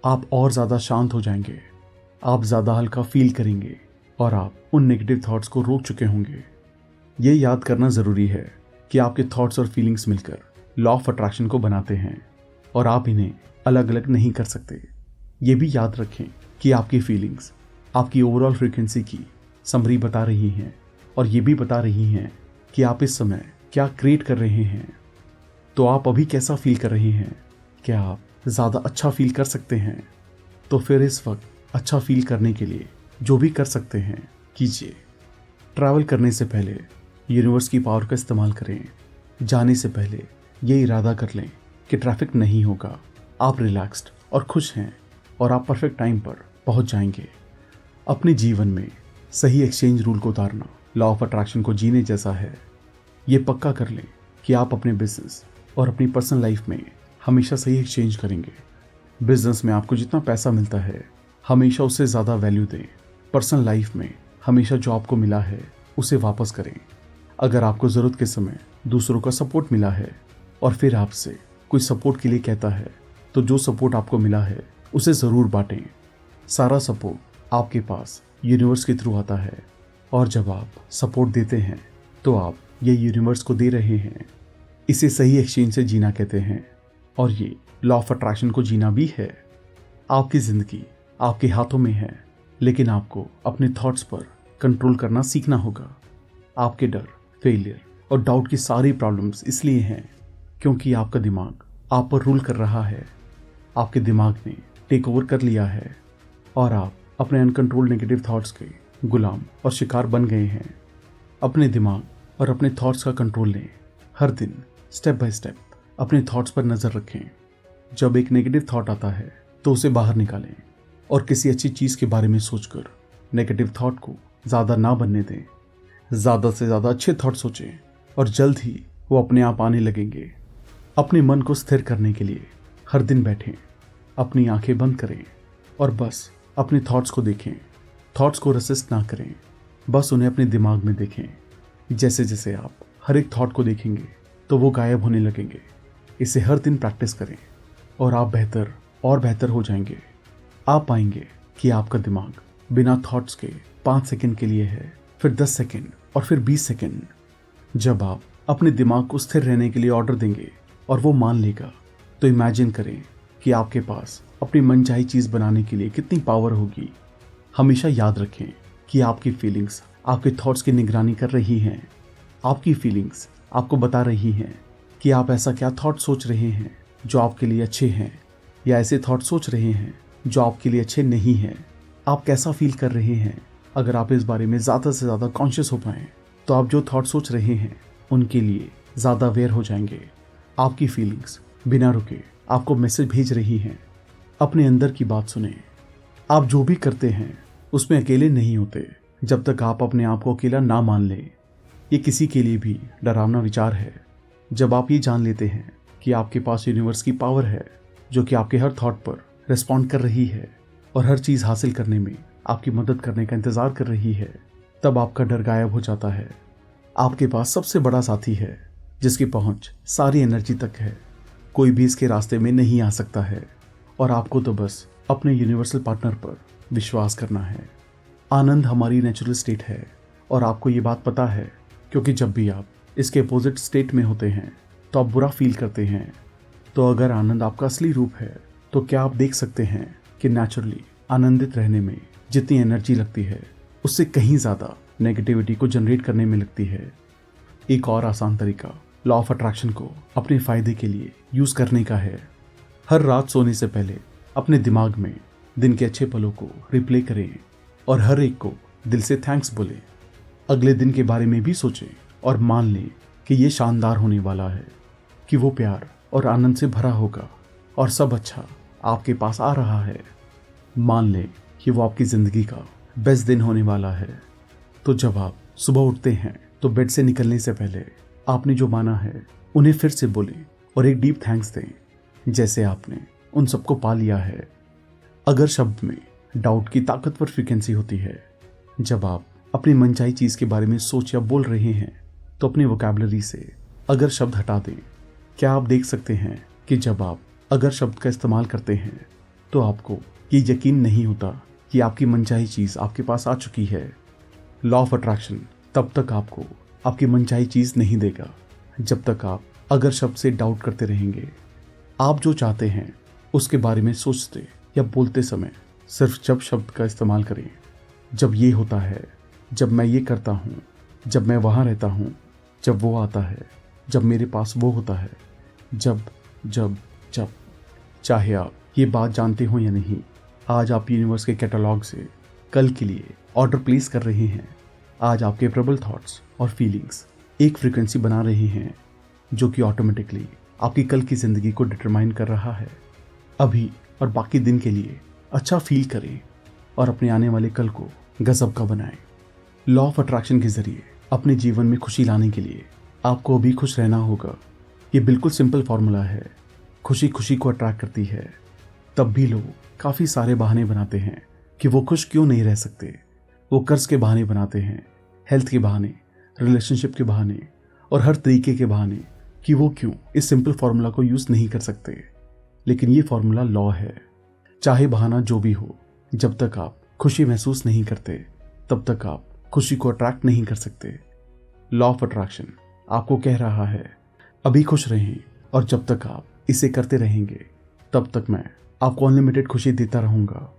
आप और ज़्यादा शांत हो जाएंगे। आप ज़्यादा हल्का फील करेंगे और आप उन नेगेटिव थॉट्स को रोक चुके होंगे। ये याद करना ज़रूरी है कि आपके थॉट्स और फीलिंग्स मिलकर लॉ ऑफ अट्रैक्शन को बनाते हैं और आप इन्हें अलग अलग नहीं कर सकते। ये भी याद रखें कि आपकी फीलिंग्स आपकी ओवरऑल फ्रीक्वेंसी की समरी बता रही हैं और ये भी बता रही हैं कि आप इस समय क्या क्रिएट कर रहे हैं। तो आप अभी कैसा फील कर रहे हैं? क्या आप ज़्यादा अच्छा फील कर सकते हैं? तो फिर इस वक्त अच्छा फील करने के लिए जो भी कर सकते हैं कीजिए। ट्रैवल करने से पहले यूनिवर्स की पावर का इस्तेमाल करें। जाने से पहले ये इरादा कर लें कि ट्रैफिक नहीं होगा। आप रिलैक्स्ड और खुश हैं और आप परफेक्ट टाइम पर पहुंच जाएंगे। अपने जीवन में सही एक्सचेंज रूल को उतारना लॉ ऑफ अट्रैक्शन को जीने जैसा है। ये पक्का कर लें कि आप अपने बिजनेस और अपनी पर्सनल लाइफ में हमेशा सही एक्सचेंज करेंगे। बिजनेस में आपको जितना पैसा मिलता है हमेशा उससे ज़्यादा वैल्यू दें। पर्सनल लाइफ में हमेशा जो आपको मिला है उसे वापस करें। अगर आपको ज़रूरत के समय दूसरों का सपोर्ट मिला है और फिर आपसे कोई सपोर्ट के लिए कहता है तो जो सपोर्ट आपको मिला है उसे ज़रूर बांटें। सारा सपोर्ट आपके पास यूनिवर्स के थ्रू आता है और जब आप सपोर्ट देते हैं तो आप ये यूनिवर्स को दे रहे हैं। इसे सही एक्सचेंज से जीना कहते हैं और ये लॉ ऑफ अट्रैक्शन को जीना भी है। आपकी ज़िंदगी आपके हाथों में है, लेकिन आपको अपने थॉट्स पर कंट्रोल करना सीखना होगा। आपके डर, फेलियर और डाउट की सारी प्रॉब्लम्स इसलिए हैं क्योंकि आपका दिमाग आप पर रूल कर रहा है। आपके दिमाग ने टेक ओवर कर लिया है और आप अपने अनकंट्रोल्ड नेगेटिव थॉट्स के गुलाम और शिकार बन गए हैं। अपने दिमाग और अपने थॉट्स का कंट्रोल लें। हर दिन स्टेप बाय स्टेप अपने थॉट्स पर नज़र रखें। जब एक नेगेटिव थॉट आता है तो उसे बाहर निकालें और किसी अच्छी चीज़ के बारे में सोचकर नेगेटिव थॉट को ज़्यादा ना बनने दें। ज़्यादा से ज़्यादा अच्छे थॉट सोचें और जल्द ही वो अपने आप आने लगेंगे। अपने मन को स्थिर करने के लिए हर दिन बैठें, अपनी आंखें बंद करें और बस अपने थॉट्स को देखें। थॉट्स को रेसिस्ट ना करें, बस उन्हें अपने दिमाग में देखें। जैसे जैसे आप हर एक थॉट को देखेंगे तो वो गायब होने लगेंगे। इसे हर दिन प्रैक्टिस करें और आप बेहतर और बेहतर हो जाएंगे। आप पाएंगे कि आपका दिमाग बिना थॉट्स के 5 सेकंड के लिए है, फिर 10 सेकंड और फिर 20 सेकंड। जब आप अपने दिमाग को स्थिर रहने के लिए ऑर्डर देंगे और वो मान लेगा, तो इमेजिन करें कि आपके पास अपनी मनचाही चीज़ बनाने के लिए कितनी पावर होगी। हमेशा याद रखें कि आपकी फीलिंग्स आपके थॉट्स की निगरानी कर रही हैं। आपकी फीलिंग्स आपको बता रही हैं कि कि आप ऐसा क्या थॉट सोच रहे हैं जो आपके लिए अच्छे हैं, या ऐसे थॉट सोच रहे हैं जो आपके लिए अच्छे नहीं हैं। आप कैसा फील कर रहे हैं। अगर आप इस बारे में ज़्यादा से ज़्यादा कॉन्शियस हो पाएँ तो आप जो थॉट सोच रहे हैं उनके लिए ज़्यादा अवेयर हो जाएंगे। आपकी फीलिंग्स बिना रुके आपको मैसेज भेज रही हैं। अपने अंदर की बात सुने। आप जो भी करते हैं उसमें अकेले नहीं होते जब तक आप अपने आप को अकेला ना मान लें। ये किसी के लिए भी डरावना विचार है। जब आप ये जान लेते हैं कि आपके पास यूनिवर्स की पावर है जो कि आपके हर थॉट पर रिस्पॉन्ड कर रही है और हर चीज़ हासिल करने में आपकी मदद करने का इंतज़ार कर रही है, तब आपका डर गायब हो जाता है। आपके पास सबसे बड़ा साथी है जिसकी पहुंच सारी एनर्जी तक है। कोई भी इसके रास्ते में नहीं आ सकता है और आपको तो बस अपने यूनिवर्सल पार्टनर पर विश्वास करना है। आनंद हमारी नेचुरल स्टेट है और आपको ये बात पता है, क्योंकि जब भी आप इसके अपोजिट स्टेट में होते हैं तो आप बुरा फील करते हैं। तो अगर आनंद आपका असली रूप है तो क्या आप देख सकते हैं कि नेचुरली आनंदित रहने में जितनी एनर्जी लगती है उससे कहीं ज़्यादा नेगेटिविटी को जनरेट करने में लगती है। एक और आसान तरीका लॉ ऑफ अट्रैक्शन को अपने फ़ायदे के लिए यूज़ करने का है। हर रात सोने से पहले अपने दिमाग में दिन के अच्छे पलों को रिप्ले करें और हर एक को दिल से थैंक्स बोलें। अगले दिन के बारे में भी सोचें और मान लें कि ये शानदार होने वाला है, कि वो प्यार और आनंद से भरा होगा और सब अच्छा आपके पास आ रहा है। मान लें कि वो आपकी ज़िंदगी का बेस्ट दिन होने वाला है। तो जब आप सुबह उठते हैं तो बेड से निकलने से पहले आपने जो माना है उन्हें फिर से बोलें और एक डीप थैंक्स दें, जैसे आपने उन सबको पा लिया है। अगर शब्द में डाउट की ताकतवर फ्रीक्वेंसी होती है, जब आप अपनी मनचाही चीज़ के बारे में सोच या बोल रहे हैं तो अपनी वोकैबुलरी से अगर शब्द हटा दें। क्या आप देख सकते हैं कि जब आप अगर शब्द का इस्तेमाल करते हैं तो आपको ये यकीन नहीं होता कि आपकी मनचाही चीज़ आपके पास आ चुकी है। लॉ ऑफ अट्रैक्शन तब तक आपको आपकी मनचाही चीज़ नहीं देगा जब तक आप अगर शब्द से डाउट करते रहेंगे। आप जो चाहते हैं उसके बारे में सोचते या बोलते समय सिर्फ जब शब्द का इस्तेमाल करें। जब ये होता है, जब मैं ये करता हूँ, जब मैं वहाँ रहता हूँ, जब वो आता है, जब मेरे पास वो होता है, जब जब जब चाहे आप ये बात जानते हो या नहीं, आज आप यूनिवर्स के कैटलॉग से कल के लिए ऑर्डर प्लेस कर रहे हैं। आज आपके प्रबल थॉट्स और फीलिंग्स एक फ्रीक्वेंसी बना रहे हैं जो कि ऑटोमेटिकली आपकी कल की ज़िंदगी को डिटरमाइन कर रहा है। अभी और बाकी दिन के लिए अच्छा फील करें और अपने आने वाले कल को गजब का बनाएं। लॉ ऑफ अट्रैक्शन के ज़रिए अपने जीवन में खुशी लाने के लिए आपको अभी खुश रहना होगा। ये बिल्कुल सिंपल फॉर्मूला है। खुशी खुशी को अट्रैक्ट करती है। तब भी लोग काफ़ी सारे बहाने बनाते हैं कि वो खुश क्यों नहीं रह सकते। वो कर्ज के बहाने बनाते हैं, हेल्थ के बहाने, रिलेशनशिप के बहाने और हर तरीके के बहाने कि वो क्यों इस सिंपल फार्मूला को यूज़ नहीं कर सकते। लेकिन ये फार्मूला लॉ है। चाहे बहाना जो भी हो, जब तक आप खुशी महसूस नहीं करते तब तक आप खुशी को अट्रैक्ट नहीं कर सकते। लॉ ऑफ अट्रैक्शन आपको कह रहा है अभी खुश रहें, और जब तक आप इसे करते रहेंगे तब तक मैं आपको अनलिमिटेड खुशी देता रहूँगा।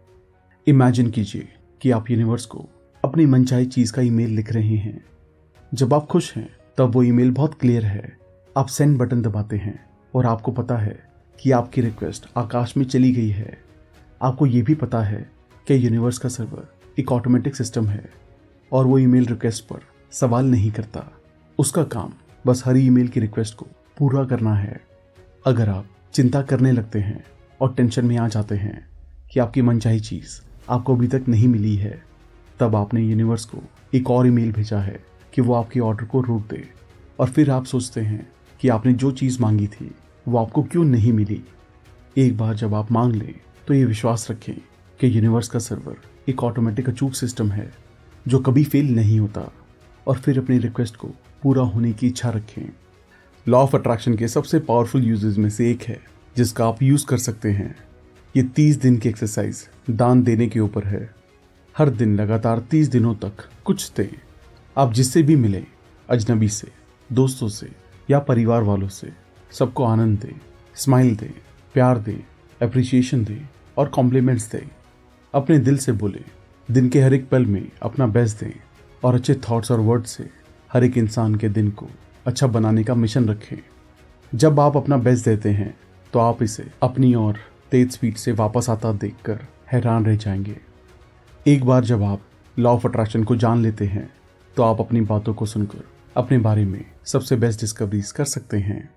इमेजिन कीजिए कि आप यूनिवर्स को अपनी मनचाही चीज़ का ईमेल लिख रहे हैं। जब आप खुश हैं तब वो ईमेल बहुत क्लियर है। आप सेंड बटन दबाते हैं और आपको पता है कि आपकी रिक्वेस्ट आकाश में चली गई है। आपको ये भी पता है कि यूनिवर्स का सर्वर एक ऑटोमेटिक सिस्टम है और वो ईमेल रिक्वेस्ट पर सवाल नहीं करता। उसका काम बस हर ईमेल की रिक्वेस्ट को पूरा करना है। अगर आप चिंता करने लगते हैं और टेंशन में आ जाते हैं कि आपकी मनचाही चीज़ आपको अभी तक नहीं मिली है, तब आपने यूनिवर्स को एक और ईमेल भेजा है कि वो आपके ऑर्डर को रोक दे। और फिर आप सोचते हैं कि आपने जो चीज़ मांगी थी वो आपको क्यों नहीं मिली। एक बार जब आप मांग लें तो ये विश्वास रखें कि यूनिवर्स का सर्वर एक ऑटोमेटिक अचूक सिस्टम है जो कभी फेल नहीं होता। और फिर अपनी रिक्वेस्ट को पूरा होने की इच्छा रखें। लॉ ऑफ अट्रैक्शन के सबसे पावरफुल यूजेस में से एक है जिसका आप यूज़ कर सकते हैं। ये 30 दिन की एक्सरसाइज दान देने के ऊपर है। हर दिन लगातार 30 दिनों तक कुछ दें। आप जिससे भी मिलें, अजनबी से, दोस्तों से या परिवार वालों से, सबको आनंद दें, स्माइल दें, प्यार दें, अप्रिसिएशन दें और कॉम्प्लीमेंट्स दें। अपने दिल से बोलें, दिन के हर एक पल में अपना बेस्ट दें और अच्छे थॉट्स और वर्ड्स से हर एक इंसान के दिन को अच्छा बनाने का मिशन रखें। जब आप अपना बेस्ट देते हैं तो आप इसे अपनी और तेज स्पीड से वापस आता देखकर हैरान रह जाएंगे। एक बार जब आप लॉ ऑफ अट्रैक्शन को जान लेते हैं तो आप अपनी बातों को सुनकर अपने बारे में सबसे बेस्ट डिस्कवरीज कर सकते हैं।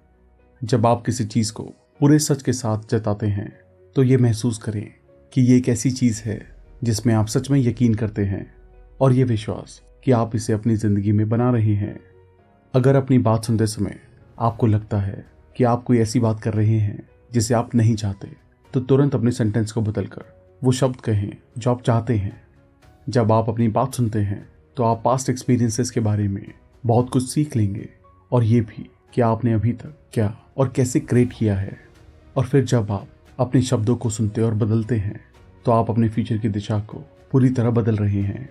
जब आप किसी चीज़ को पूरे सच के साथ जताते हैं तो ये महसूस करें कि ये एक ऐसी चीज़ है जिसमें आप सच में यकीन करते हैं और ये विश्वास कि आप इसे अपनी ज़िंदगी में बना रहे हैं। अगर अपनी बात सुनते समय आपको लगता है कि आप कोई ऐसी बात कर रहे हैं जिसे आप नहीं चाहते, तो तुरंत अपने सेंटेंस को बदलकर वो शब्द कहें जो आप चाहते हैं। जब आप अपनी बात सुनते हैं तो आप पास्ट एक्सपीरियंसेस के बारे में बहुत कुछ सीख लेंगे और ये भी कि आपने अभी तक क्या और कैसे क्रिएट किया है। और फिर जब आप अपने शब्दों को सुनते और बदलते हैं तो आप अपने फ्यूचर की दिशा को पूरी तरह बदल रहे हैं।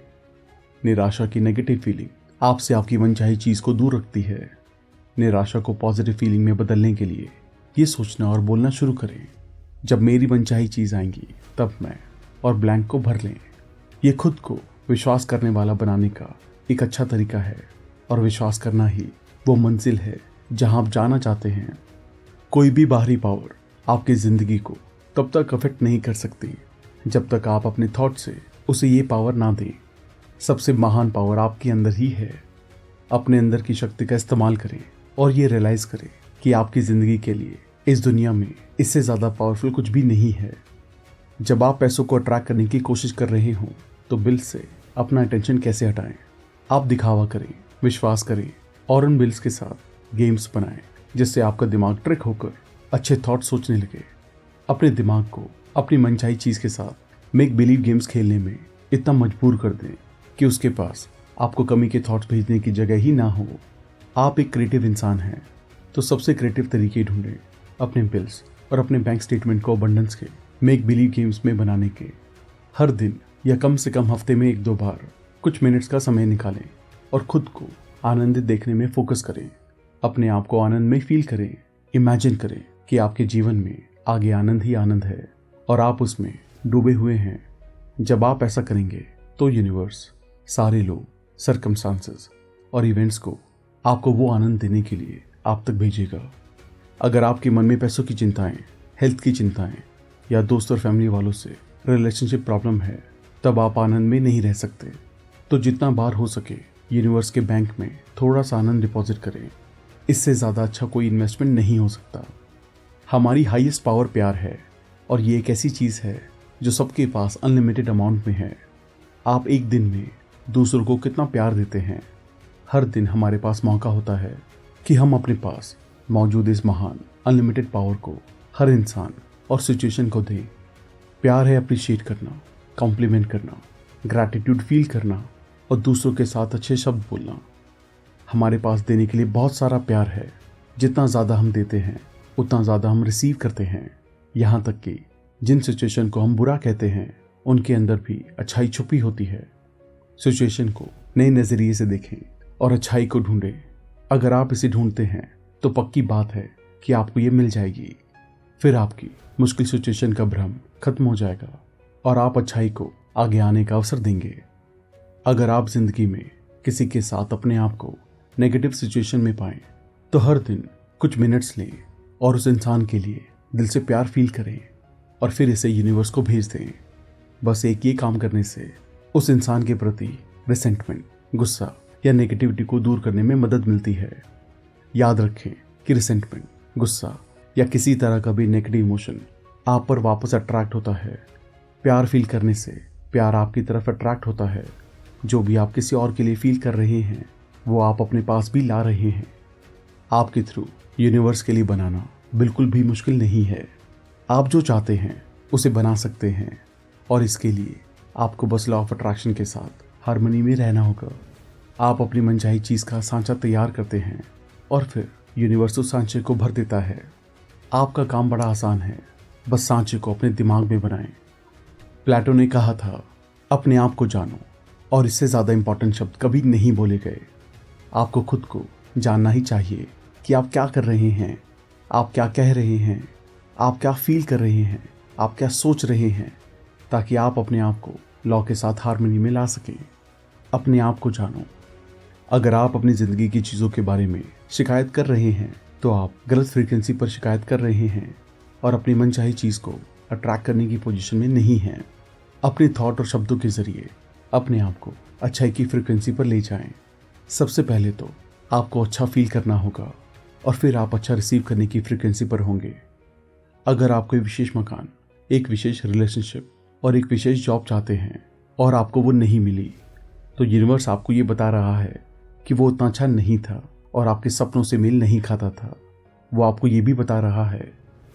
निराशा की नेगेटिव फीलिंग आपसे आपकी मनचाही चीज़ को दूर रखती है। निराशा को पॉजिटिव फीलिंग में बदलने के लिए ये सोचना और बोलना शुरू करें, जब मेरी मनचाही चीज़ आएंगी तब मैं, और ब्लैंक को भर लें। ये खुद को विश्वास करने वाला बनाने का एक अच्छा तरीका है और विश्वास करना ही वो मंजिल है जहां आप जाना चाहते हैं। कोई भी बाहरी पावर आपकी ज़िंदगी को तब तक अफेक्ट नहीं कर सकती जब तक आप अपने थॉट से उसे ये पावर ना दें। सबसे महान पावर आपके अंदर ही है। अपने अंदर की शक्ति का इस्तेमाल करें और ये रियलाइज़ करें कि आपकी ज़िंदगी के लिए इस दुनिया में इससे ज़्यादा पावरफुल कुछ भी नहीं है। जब आप पैसों को अट्रैक्ट करने की कोशिश कर रहे हों तो बिल से अपना अटेंशन कैसे हटाएं। आप दिखावा करें, विश्वास करें और उन बिल्स के साथ गेम्स बनाएं जिससे आपका दिमाग ट्रिक होकर अच्छे थॉट सोचने लगे। अपने दिमाग को अपनी मनचाही चीज़ के साथ मेक बिलीव गेम्स खेलने में इतना मजबूर कर दें कि उसके पास आपको कमी के थॉट्स भेजने की जगह ही ना हो। आप एक क्रिएटिव इंसान हैं तो सबसे क्रिएटिव तरीके ढूंढें अपने बिल्स और अपने बैंक स्टेटमेंट को अबंडेंस के मेक बिलीव गेम्स में बनाने के। हर दिन या कम से कम हफ्ते में 1-2 बार कुछ मिनट्स का समय निकालें और खुद को आनंदित देखने में फोकस करें। अपने आप को आनंद में फील करें। इमेजिन करें कि आपके जीवन में आगे आनंद ही आनंद है और आप उसमें डूबे हुए हैं। जब आप ऐसा करेंगे तो यूनिवर्स, सारे लोग, सर्कमस्टांसेस और इवेंट्स को आपको वो आनंद देने के लिए आप तक भेजेगा। अगर आपके मन में पैसों की चिंताएं, हेल्थ की चिंताएं या दोस्त और फैमिली वालों से रिलेशनशिप प्रॉब्लम है, तब आप आनंद में नहीं रह सकते। तो जितना बार हो सके यूनिवर्स के बैंक में थोड़ा सा आनंद डिपॉजिट करें। इससे ज़्यादा अच्छा कोई इन्वेस्टमेंट नहीं हो सकता। हमारी हाईएस्ट पावर प्यार है और ये एक ऐसी चीज़ है जो सबके पास अनलिमिटेड अमाउंट में है। आप एक दिन में दूसरों को कितना प्यार देते हैं। हर दिन हमारे पास मौका होता है कि हम अपने पास मौजूद इस महान अनलिमिटेड पावर को हर इंसान और सिचुएशन को दें। प्यार है अप्रिशिएट करना, कॉम्प्लीमेंट करना, ग्रैटिट्यूड फील करना और दूसरों के साथ अच्छे शब्द बोलना। हमारे पास देने के लिए बहुत सारा प्यार है। जितना ज़्यादा हम देते हैं उतना ज़्यादा हम रिसीव करते हैं। यहाँ तक कि जिन सिचुएशन को हम बुरा कहते हैं उनके अंदर भी अच्छाई छुपी होती है। सिचुएशन को नए नज़रिए से देखें और अच्छाई को ढूंढें। अगर आप इसे ढूंढते हैं तो पक्की बात है कि आपको ये मिल जाएगी। फिर आपकी मुश्किल सिचुएशन का भ्रम खत्म हो जाएगा और आप अच्छाई को आगे आने का अवसर देंगे। अगर आप जिंदगी में किसी के साथ अपने आप को नेगेटिव सिचुएशन में पाएं तो हर दिन कुछ मिनट्स लें और उस इंसान के लिए दिल से प्यार फील करें और फिर इसे यूनिवर्स को भेज दें। बस एक ये काम करने से उस इंसान के प्रति रिसेंटमेंट, गुस्सा या नेगेटिविटी को दूर करने में मदद मिलती है। याद रखें कि रिसेंटमेंट, गुस्सा या किसी तरह का भी नेगेटिव इमोशन आप पर वापस अट्रैक्ट होता है। प्यार फील करने से प्यार आपकी तरफ अट्रैक्ट होता है। जो भी आप किसी और के लिए फील कर रहे हैं वो आप अपने पास भी ला रहे हैं। आपके थ्रू यूनिवर्स के लिए बनाना बिल्कुल भी मुश्किल नहीं है। आप जो चाहते हैं उसे बना सकते हैं और इसके लिए आपको बस लॉ ऑफ अट्रैक्शन के साथ हार्मनी में रहना होगा। आप अपनी मनचाही चीज़ का सांचा तैयार करते हैं और फिर यूनिवर्स उस सांचे को भर देता है। आपका काम बड़ा आसान है, बस सांचे को अपने दिमाग में बनाएं। प्लेटो ने कहा था, अपने आप को जानो, और इससे ज़्यादा इंपॉर्टेंट शब्द कभी नहीं बोले गए। आपको खुद को जानना ही चाहिए कि आप क्या कर रहे हैं, आप क्या कह रहे हैं, आप क्या फील कर रहे हैं, आप क्या सोच रहे हैं, ताकि आप अपने आप को लॉ के साथ हार्मनी में ला सकें। अपने आप को जानो। अगर आप अपनी ज़िंदगी की चीज़ों के बारे में शिकायत कर रहे हैं तो आप गलत फ्रीक्वेंसी पर शिकायत कर रहे हैं और अपनी मनचाही चीज़ को अट्रैक्ट करने की पोजीशन में नहीं हैं। अपने थॉट और शब्दों के जरिए अपने आप को अच्छाई की फ्रीक्वेंसी पर ले जाएं। सबसे पहले तो आपको अच्छा फील करना होगा और फिर आप अच्छा रिसीव करने की फ्रीक्वेंसी पर होंगे। अगर आप कोई विशेष मकान, एक विशेष रिलेशनशिप और एक विशेष जॉब चाहते हैं और आपको वो नहीं मिली, तो यूनिवर्स आपको ये बता रहा है कि वो उतना अच्छा नहीं था और आपके सपनों से मेल नहीं खाता था। वो आपको ये भी बता रहा है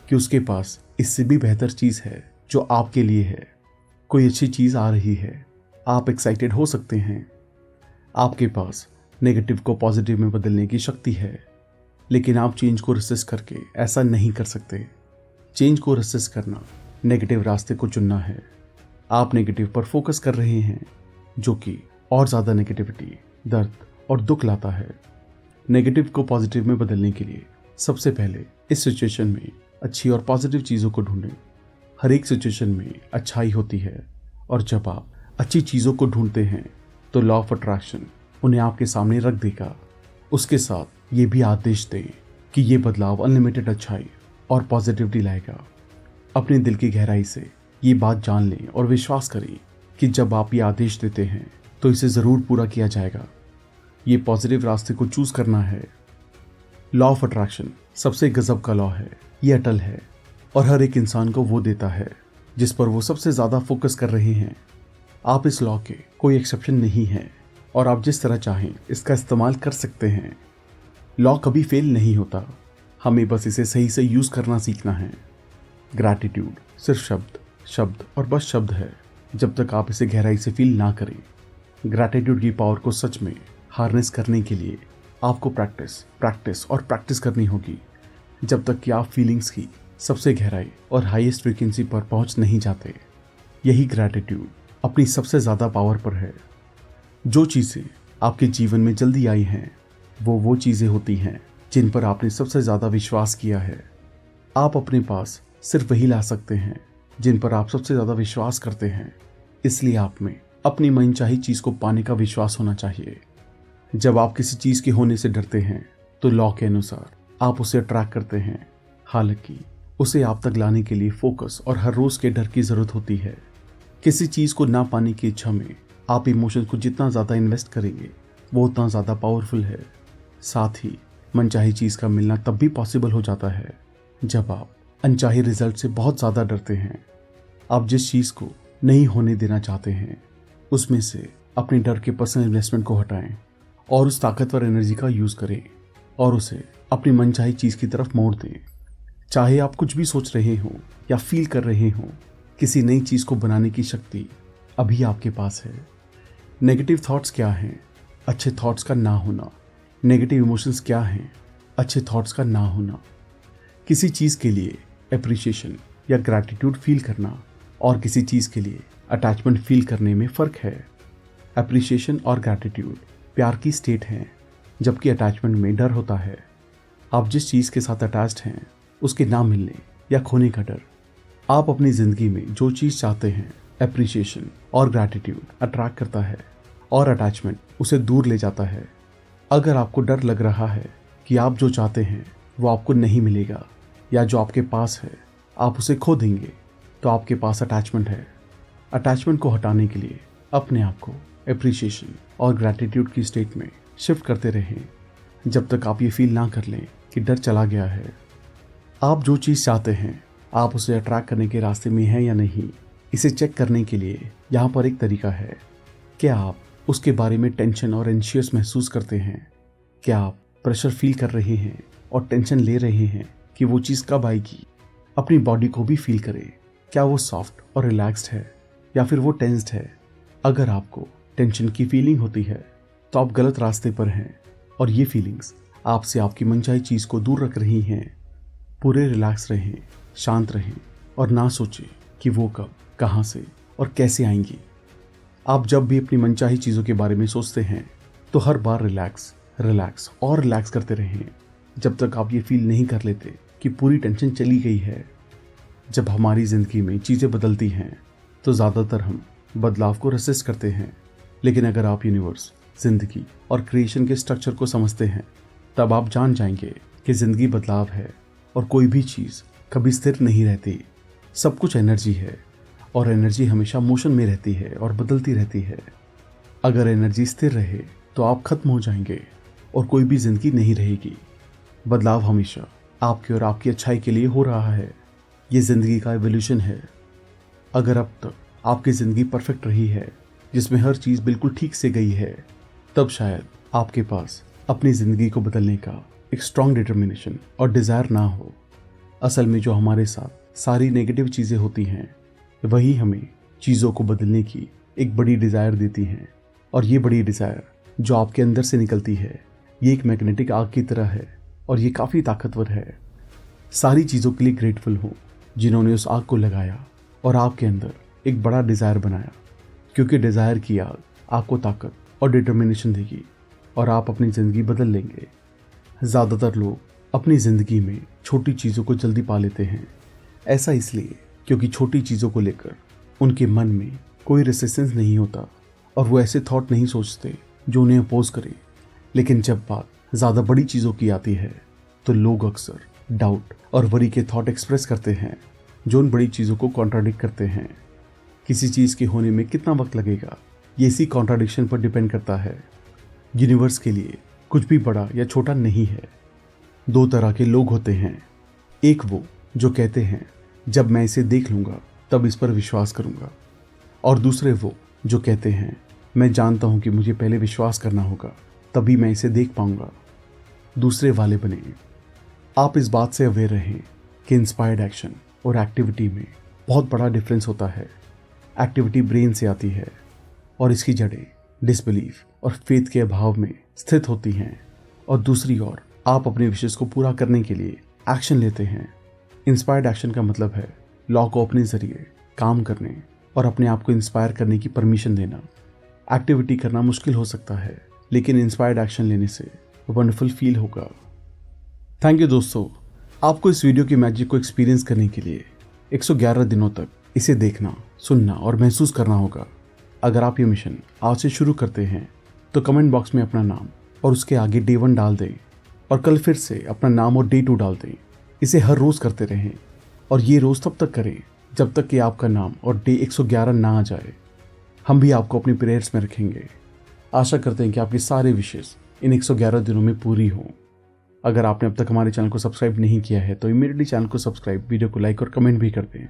कि उसके पास इससे भी बेहतर चीज़ है जो आपके लिए है। कोई अच्छी चीज़ आ रही है, आप एक्साइटेड हो सकते हैं। आपके पास नेगेटिव को पॉजिटिव में बदलने की शक्ति है, लेकिन आप चेंज को रेसिस्ट करके ऐसा नहीं कर सकते। चेंज को रेसिस्ट करना नेगेटिव रास्ते को चुनना है। आप नेगेटिव पर फोकस कर रहे हैं, जो कि और ज़्यादा नेगेटिविटी, दर्द और दुख लाता है। नेगेटिव को पॉजिटिव में बदलने के लिए सबसे पहले इस सिचुएशन में अच्छी और पॉजिटिव चीज़ों को ढूंढें। हर एक सिचुएशन में अच्छाई होती है और जब आप अच्छी चीज़ों को ढूंढते हैं तो लॉ ऑफ अट्रैक्शन उन्हें आपके सामने रख देगा। उसके साथ ये भी आदेश दें कि ये बदलाव अनलिमिटेड अच्छाई और पॉजिटिविटी लाएगा। अपने दिल की गहराई से ये बात जान लें और विश्वास करें कि जब आप ये आदेश देते हैं तो इसे ज़रूर पूरा किया जाएगा। ये पॉजिटिव रास्ते को चूज़ करना है। लॉ ऑफ अट्रैक्शन सबसे गजब का लॉ है। ये अटल है और हर एक इंसान को वो देता है जिस पर वो सबसे ज़्यादा फोकस कर रहे हैं। आप इस लॉ के कोई एक्सेप्शन नहीं है और आप जिस तरह चाहें इसका इस्तेमाल कर सकते हैं। लॉ कभी फेल नहीं होता, हमें बस इसे सही से यूज़ करना सीखना है। ग्रैटिट्यूड सिर्फ शब्द और बस शब्द है जब तक आप इसे गहराई से फील ना करें। ग्रैटिट्यूड की पावर को सच में हार्नेस करने के लिए आपको प्रैक्टिस करनी होगी जब तक कि आप फीलिंग्स की सबसे गहराई और हाईएस्ट फ्रीक्वेंसी पर पहुंच नहीं जाते। यही ग्रैटिट्यूड अपनी सबसे ज़्यादा पावर पर है। जो चीज़ें आपके जीवन में जल्दी आई हैं वो चीज़ें होती हैं जिन पर आपने सबसे ज़्यादा विश्वास किया है। आप अपने पास सिर्फ वही ला सकते हैं जिन पर आप सबसे ज़्यादा विश्वास करते हैं। इसलिए आप में अपनी मनचाही चीज़ को पाने का विश्वास होना चाहिए। जब आप किसी चीज़ के होने से डरते हैं तो लॉ के अनुसार आप उसे अट्रैक्ट करते हैं। हालांकि उसे आप तक लाने के लिए फोकस और हर रोज़ के डर की ज़रूरत होती है। किसी चीज़ को ना पाने की इच्छा में आप इमोशंस को जितना ज़्यादा इन्वेस्ट करेंगे वो उतना ज़्यादा पावरफुल है। साथ ही मनचाही चीज़ का मिलना तब भी पॉसिबल हो जाता है जब आप अनचाहे रिजल्ट से बहुत ज़्यादा डरते हैं। आप जिस चीज़ को नहीं होने देना चाहते हैं उसमें से अपने डर के पर्सनल इन्वेस्टमेंट को हटाएं और उस ताकतवर एनर्जी का यूज़ करें और उसे अपनी मनचाही चीज़ की तरफ मोड़ दें। चाहे आप कुछ भी सोच रहे हों या फील कर रहे हों, किसी नई चीज़ को बनाने की शक्ति अभी आपके पास है। नेगेटिव थॉट्स क्या हैं? अच्छे थॉट्स का ना होना। नेगेटिव इमोशंस क्या हैं? अच्छे थॉट्स का ना होना। किसी चीज़ के लिए एप्रिशिएशन या ग्रैटिट्यूड फील करना और किसी चीज़ के लिए अटैचमेंट फील करने में फ़र्क है। एप्रिशिएशन और ग्रैटिट्यूड प्यार की स्टेट है, जबकि अटैचमेंट में डर होता है। आप जिस चीज़ के साथ अटैच्ड हैं उसके ना मिलने या खोने का डर। आप अपनी ज़िंदगी में जो चीज़ चाहते हैं, एप्रिशिएशन और ग्रैटिट्यूड अट्रैक्ट करता है और अटैचमेंट उसे दूर ले जाता है। अगर आपको डर लग रहा है कि आप जो चाहते हैं वो आपको नहीं मिलेगा या जो आपके पास है आप उसे खो देंगे, तो आपके पास अटैचमेंट है। अटैचमेंट को हटाने के लिए अपने आप को एप्रिशिएशन और ग्रैटिट्यूड की स्टेट में शिफ्ट करते रहें जब तक आप ये फील ना कर लें कि डर चला गया है। आप जो चीज़ चाहते हैं आप उसे अट्रैक्ट करने के रास्ते में हैं या नहीं, इसे चेक करने के लिए यहाँ पर एक तरीका है। क्या आप उसके बारे में टेंशन और एंशियस महसूस करते हैं? क्या आप प्रेशर फील कर रहे हैं और टेंशन ले रहे हैं कि वो चीज़ कब आएगी? अपनी बॉडी को भी फील करें। क्या वो सॉफ्ट और रिलैक्स्ड है या फिर वो टेंस्ड है? अगर आपको टेंशन की फीलिंग होती है तो आप गलत रास्ते पर हैं और ये फीलिंग्स आपसे आपकी मनचाही चीज़ को दूर रख रही हैं। पूरे रिलैक्स रहें, शांत रहें और ना सोचें कि वो कब, कहाँ से और कैसे आएंगी। आप जब भी अपनी मनचाही चीज़ों के बारे में सोचते हैं तो हर बार रिलैक्स करते रहें जब तक आप ये फील नहीं कर लेते कि पूरी टेंशन चली गई है। जब हमारी ज़िंदगी में चीज़ें बदलती हैं तो ज़्यादातर हम बदलाव को रेसिस्ट करते हैं, लेकिन अगर आप यूनिवर्स, ज़िंदगी और क्रिएशन के स्ट्रक्चर को समझते हैं तब आप जान जाएंगे कि जिंदगी बदलाव है और कोई भी चीज़ कभी स्थिर नहीं रहती। सब कुछ एनर्जी है और एनर्जी हमेशा मोशन में रहती है और बदलती रहती है। अगर एनर्जी स्थिर रहे तो आप खत्म हो जाएंगे और कोई भी जिंदगी नहीं रहेगी। बदलाव हमेशा आपके और आपकी अच्छाई के लिए हो रहा है। ये जिंदगी का एवोल्यूशन है। अगर अब तक आपकी ज़िंदगी परफेक्ट रही है, जिसमें हर चीज़ बिल्कुल ठीक से गई है, तब शायद आपके पास अपनी ज़िंदगी को बदलने का एक स्ट्रॉन्ग डिटर्मिनेशन और डिज़ायर ना हो। असल में जो हमारे साथ सारी नेगेटिव चीज़ें होती हैं, वही हमें चीज़ों को बदलने की एक बड़ी डिज़ायर देती हैं। और ये बड़ी डिज़ायर जो आपके अंदर से निकलती है, ये एक मैग्नेटिक आग की तरह है और ये काफ़ी ताकतवर है। सारी चीज़ों के लिए ग्रेटफुल हूँ जिन्होंने उस आग को लगाया और आपके अंदर एक बड़ा डिज़ायर बनाया, क्योंकि डिज़ायर की आग आपको ताकत और डिटर्मिनेशन देगी और आप अपनी ज़िंदगी बदल लेंगे। ज़्यादातर लोग अपनी ज़िंदगी में छोटी चीज़ों को जल्दी पा लेते हैं। ऐसा इसलिए क्योंकि छोटी चीज़ों को लेकर उनके मन में कोई रेसिस्टेंस नहीं होता और वो ऐसे थॉट नहीं सोचते जो उन्हें अपोज करे। लेकिन जब बात ज़्यादा बड़ी चीज़ों की आती है तो लोग अक्सर डाउट और वरी के थॉट एक्सप्रेस करते हैं जो उन बड़ी चीज़ों को कॉन्ट्राडिक्ट करते हैं। किसी चीज़ के होने में कितना वक्त लगेगा, ये इसी कॉन्ट्राडिक्शन पर डिपेंड करता है। यूनिवर्स के लिए कुछ भी बड़ा या छोटा नहीं है। दो तरह के लोग होते हैं, एक वो जो कहते हैं जब मैं इसे देख लूँगा तब इस पर विश्वास करूँगा, और दूसरे वो जो कहते हैं मैं जानता हूँ कि मुझे पहले विश्वास करना होगा तभी मैं इसे देख पाऊँगा। दूसरे वाले बने। आप इस बात से अवेयर रहें कि इंस्पायर्ड एक्शन और एक्टिविटी में बहुत बड़ा डिफरेंस होता है। एक्टिविटी ब्रेन से आती है और इसकी जड़ें डिसबिलीफ और फेथ के अभाव में स्थित होती हैं, और दूसरी ओर आप अपने विशेष को पूरा करने के लिए एक्शन लेते हैं। इंस्पायर्ड एक्शन का मतलब है लॉ को अपने ज़रिए काम करने और अपने आप को इंस्पायर करने की परमिशन देना। एक्टिविटी करना मुश्किल हो सकता है, लेकिन इंस्पायर्ड एक्शन लेने से वंडरफुल फील होगा। थैंक यू दोस्तों, आपको इस वीडियो की मैजिक को एक्सपीरियंस करने के लिए 111 दिनों तक इसे देखना, सुनना और महसूस करना होगा। अगर आप ये मिशन आज से शुरू करते हैं तो कमेंट बॉक्स में अपना नाम और उसके आगे डे 1 डाल दें, और कल फिर से अपना नाम और डे 2 डाल दें। इसे हर रोज़ करते रहें और ये रोज़ तब तक करें जब तक कि आपका नाम और डे 111 ना आ जाए। हम भी आपको अपनी प्रेयर्स में रखेंगे। आशा करते हैं कि आपके सारे विशेष इन 111 दिनों में पूरी हों। अगर आपने अब तक हमारे चैनल को सब्सक्राइब नहीं किया है तो इमीडिएटली चैनल को सब्सक्राइब, वीडियो को लाइक और कमेंट भी कर दें।